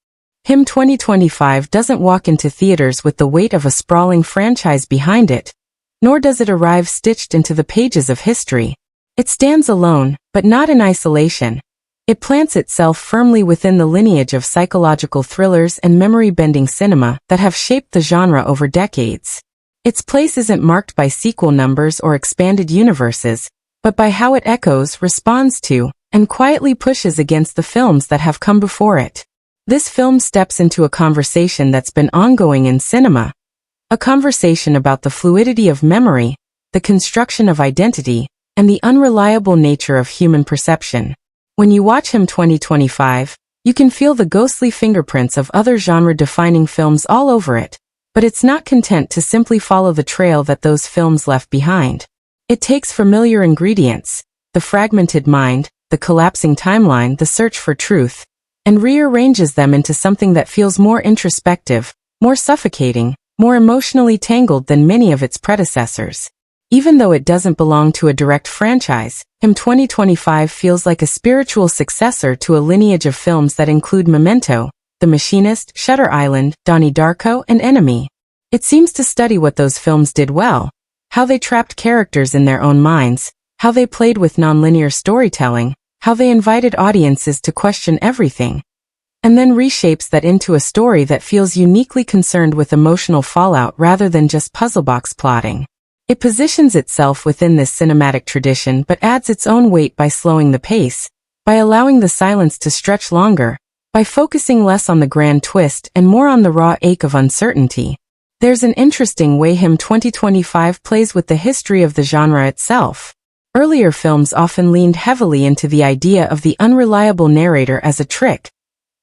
Him 2025 doesn't walk into theaters with the weight of a sprawling franchise behind it, nor does it arrive stitched into the pages of history. It stands alone, but not in isolation. It plants itself firmly within the lineage of psychological thrillers and memory-bending cinema that have shaped the genre over decades. Its place isn't marked by sequel numbers or expanded universes, but by how it echoes, responds to, and quietly pushes against the films that have come before it. This film steps into a conversation that's been ongoing in cinema. A conversation about the fluidity of memory, the construction of identity, and the unreliable nature of human perception. When you watch Him 2025, you can feel the ghostly fingerprints of other genre-defining films all over it, but it's not content to simply follow the trail that those films left behind. It takes familiar ingredients, the fragmented mind, the collapsing timeline, the search for truth, and rearranges them into something that feels more introspective, more suffocating, more emotionally tangled than many of its predecessors. Even though it doesn't belong to a direct franchise, Him 2025 feels like a spiritual successor to a lineage of films that include Memento, The Machinist, Shutter Island, Donnie Darko, and Enemy. It seems to study what those films did well, how they trapped characters in their own minds, how they played with nonlinear storytelling, how they invited audiences to question everything, and then reshapes that into a story that feels uniquely concerned with emotional fallout rather than just puzzle box plotting. It positions itself within this cinematic tradition but adds its own weight by slowing the pace, by allowing the silence to stretch longer, by focusing less on the grand twist and more on the raw ache of uncertainty. There's an interesting way Him 2025 plays with the history of the genre itself. Earlier films often leaned heavily into the idea of the unreliable narrator as a trick,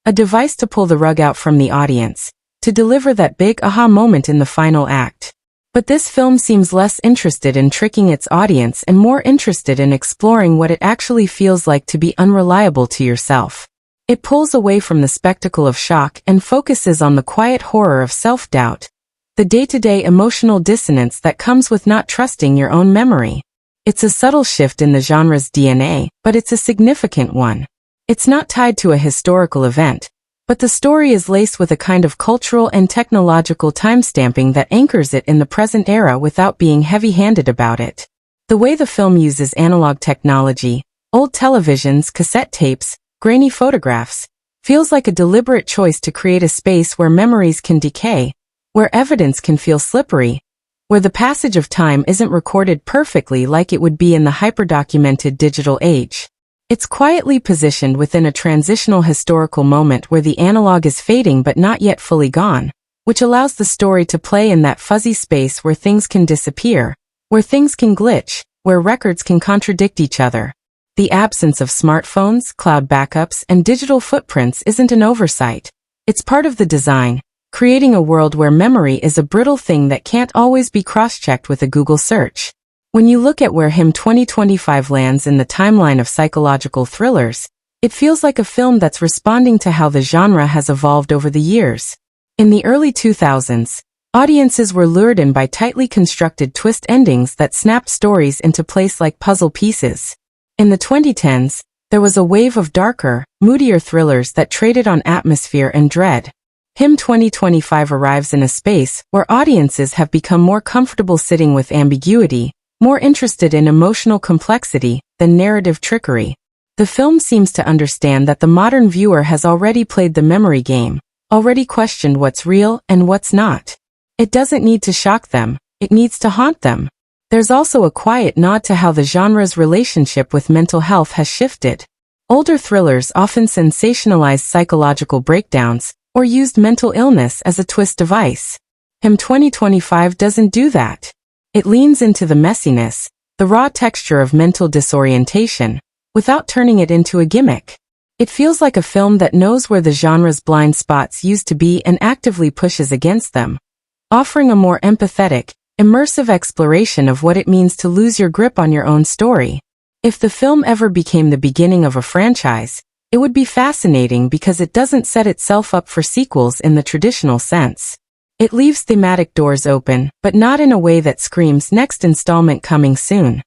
a device to pull the rug out from the audience, to deliver that big aha moment in the final act. But this film seems less interested in tricking its audience and more interested in exploring what it actually feels like to be unreliable to yourself. It pulls away from the spectacle of shock and focuses on the quiet horror of self-doubt, the day-to-day emotional dissonance that comes with not trusting your own memory. It's a subtle shift in the genre's DNA, but it's a significant one. It's not tied to a historical event, but the story is laced with a kind of cultural and technological timestamping that anchors it in the present era without being heavy-handed about it. The way the film uses analog technology, old televisions, cassette tapes, grainy photographs, feels like a deliberate choice to create a space where memories can decay, where evidence can feel slippery, where the passage of time isn't recorded perfectly like it would be in the hyper-documented digital age. It's quietly positioned within a transitional historical moment where the analog is fading but not yet fully gone, which allows the story to play in that fuzzy space where things can disappear, where things can glitch, where records can contradict each other. The absence of smartphones, cloud backups, and digital footprints isn't an oversight. It's part of the design, creating a world where memory is a brittle thing that can't always be cross-checked with a Google search. When you look at where Him 2025 lands in the timeline of psychological thrillers, it feels like a film that's responding to how the genre has evolved over the years. In the early 2000s, audiences were lured in by tightly constructed twist endings that snapped stories into place like puzzle pieces. In the 2010s, there was a wave of darker, moodier thrillers that traded on atmosphere and dread. Him 2025 arrives in a space where audiences have become more comfortable sitting with ambiguity, more interested in emotional complexity than narrative trickery. The film seems to understand that the modern viewer has already played the memory game, already questioned what's real and what's not. It doesn't need to shock them, it needs to haunt them. There's also a quiet nod to how the genre's relationship with mental health has shifted. Older thrillers often sensationalized psychological breakdowns or used mental illness as a twist device. Him 2025 doesn't do that. It leans into the messiness, the raw texture of mental disorientation, without turning it into a gimmick. It feels like a film that knows where the genre's blind spots used to be and actively pushes against them, offering a more empathetic, immersive exploration of what it means to lose your grip on your own story. If the film ever became the beginning of a franchise, it would be fascinating because it doesn't set itself up for sequels in the traditional sense. It leaves thematic doors open, but not in a way that screams next installment coming soon.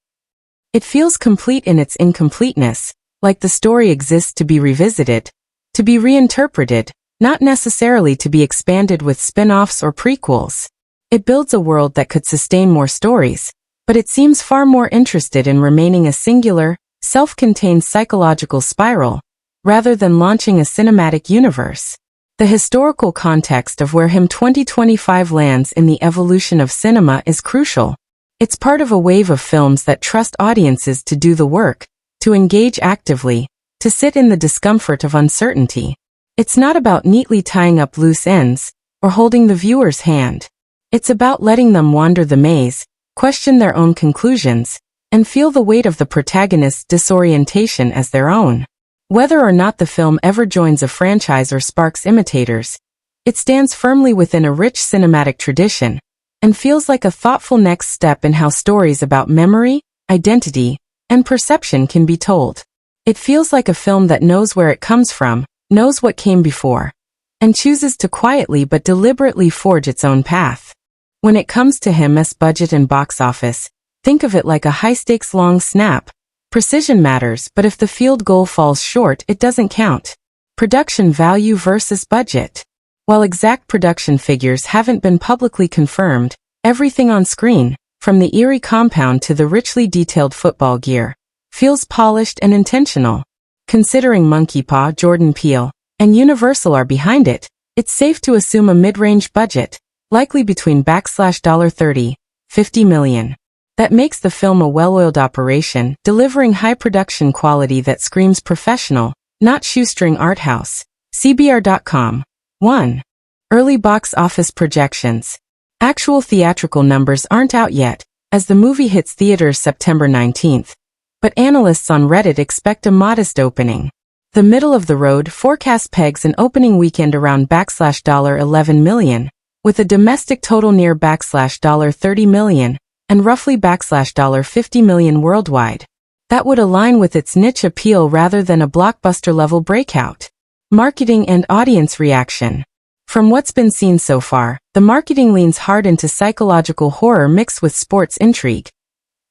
It feels complete in its incompleteness, like the story exists to be revisited, to be reinterpreted, not necessarily to be expanded with spin-offs or prequels. It builds a world that could sustain more stories, but it seems far more interested in remaining a singular, self-contained psychological spiral, rather than launching a cinematic universe. The historical context of where Him 2025 lands in the evolution of cinema is crucial. It's part of a wave of films that trust audiences to do the work, to engage actively, to sit in the discomfort of uncertainty. It's not about neatly tying up loose ends, or holding the viewer's hand. It's about letting them wander the maze, question their own conclusions, and feel the weight of the protagonist's disorientation as their own. Whether or not the film ever joins a franchise or sparks imitators, it stands firmly within a rich cinematic tradition, and feels like a thoughtful next step in how stories about memory, identity, and perception can be told. It feels like a film that knows where it comes from, knows what came before, and chooses to quietly but deliberately forge its own path. When it comes to Him's budget and box office, think of it like a high-stakes long snap. Precision matters, but if the field goal falls short, it doesn't count. Production value versus budget. While exact production figures haven't been publicly confirmed, everything on screen, from the eerie compound to the richly detailed football gear, feels polished and intentional. Considering Monkeypaw, Jordan Peele, and Universal are behind it, it's safe to assume a mid-range budget, likely between $30–50 million. That makes the film a well-oiled operation, delivering high production quality that screams professional, not shoestring art house. CBR.com. 1. Early box office projections. Actual theatrical numbers aren't out yet, as the movie hits theaters September 19th, but analysts on Reddit expect a modest opening. The middle-of-the-road forecast pegs an opening weekend around $11 million, with a domestic total near $30 million, and roughly $50 million worldwide. That would align with its niche appeal rather than a blockbuster-level breakout. Marketing and audience reaction. From what's been seen so far, the marketing leans hard into psychological horror mixed with sports intrigue.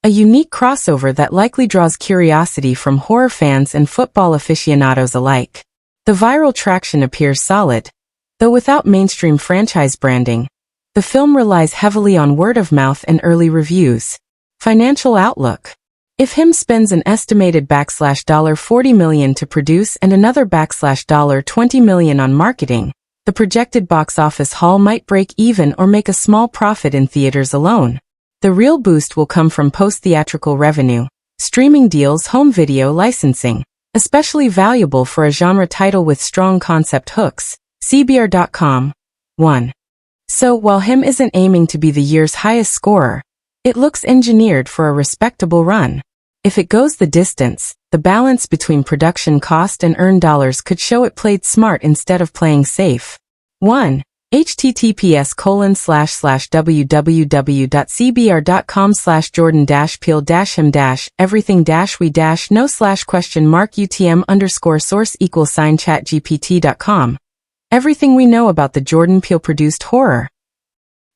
A unique crossover that likely draws curiosity from horror fans and football aficionados alike. The viral traction appears solid, though without mainstream franchise branding. The film relies heavily on word of mouth and early reviews. Financial outlook. If Him spends an estimated $40 million to produce and another $20 million on marketing, the projected box office haul might break even or make a small profit in theaters alone. The real boost will come from post-theatrical revenue, streaming deals, home video licensing, especially valuable for a genre title with strong concept hooks. CBR.com. 1. So, while Him isn't aiming to be the year's highest scorer, it looks engineered for a respectable run. If it goes the distance, the balance between production cost and earned dollars could show it played smart instead of playing safe. 1. https://www.cbr.com/jordan-peele-him-everything-we-know_source=chatgpt.com. Everything we know about the Jordan Peele-produced horror.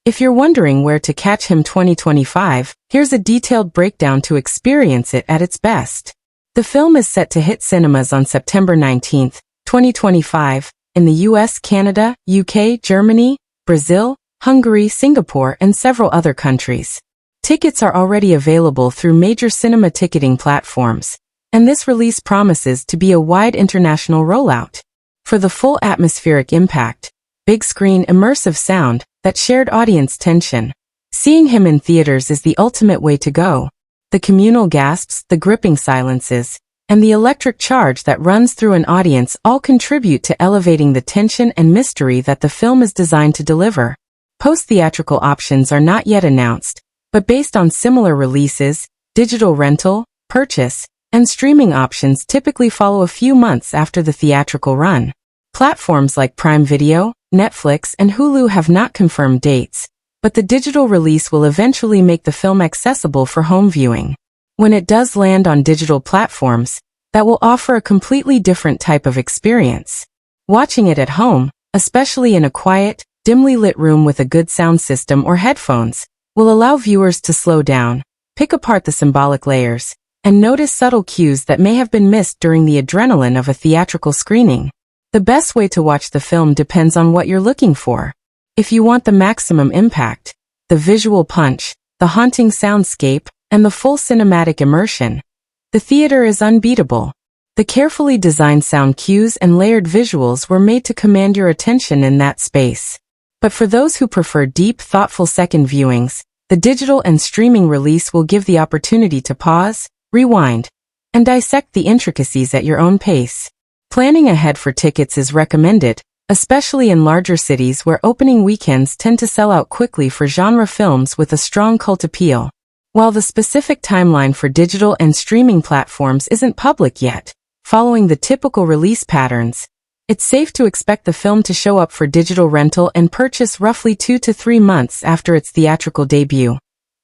If you're wondering where to catch Him 2025, here's a detailed breakdown to experience it at its best. The film is set to hit cinemas on September 19, 2025, in the US, Canada, UK, Germany, Brazil, Hungary, Singapore, and several other countries. Tickets are already available through major cinema ticketing platforms, and this release promises to be a wide international rollout. For the full atmospheric impact, big screen immersive sound, that shared audience tension, seeing Him in theaters is the ultimate way to go. The communal gasps, the gripping silences, and the electric charge that runs through an audience all contribute to elevating the tension and mystery that the film is designed to deliver. Post-theatrical options are not yet announced, but based on similar releases, digital rental, purchase, and streaming options typically follow a few months after the theatrical run. Platforms like Prime Video, Netflix, and Hulu have not confirmed dates, but the digital release will eventually make the film accessible for home viewing. When it does land on digital platforms, that will offer a completely different type of experience. Watching it at home, especially in a quiet, dimly lit room with a good sound system or headphones, will allow viewers to slow down, pick apart the symbolic layers, and notice subtle cues that may have been missed during the adrenaline of a theatrical screening. The best way to watch the film depends on what you're looking for. If you want the maximum impact, the visual punch, the haunting soundscape, and the full cinematic immersion, the theater is unbeatable. The carefully designed sound cues and layered visuals were made to command your attention in that space. But for those who prefer deep, thoughtful second viewings, the digital and streaming release will give the opportunity to pause, rewind, and dissect the intricacies at your own pace. Planning ahead for tickets is recommended, especially in larger cities where opening weekends tend to sell out quickly for genre films with a strong cult appeal. While the specific timeline for digital and streaming platforms isn't public yet, following the typical release patterns, it's safe to expect the film to show up for digital rental and purchase roughly 2 to 3 months after its theatrical debut,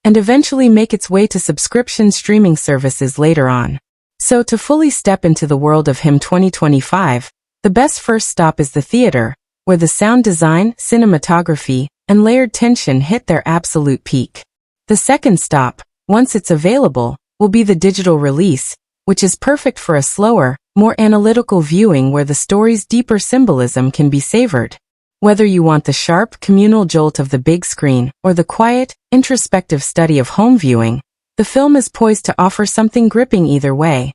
and eventually make its way to subscription streaming services later on. So to fully step into the world of Him 2025, the best first stop is the theater, where the sound design, cinematography, and layered tension hit their absolute peak. The second stop, once it's available, will be the digital release, which is perfect for a slower, more analytical viewing where the story's deeper symbolism can be savored. Whether you want the sharp, communal jolt of the big screen or the quiet, introspective study of home viewing, the film is poised to offer something gripping either way.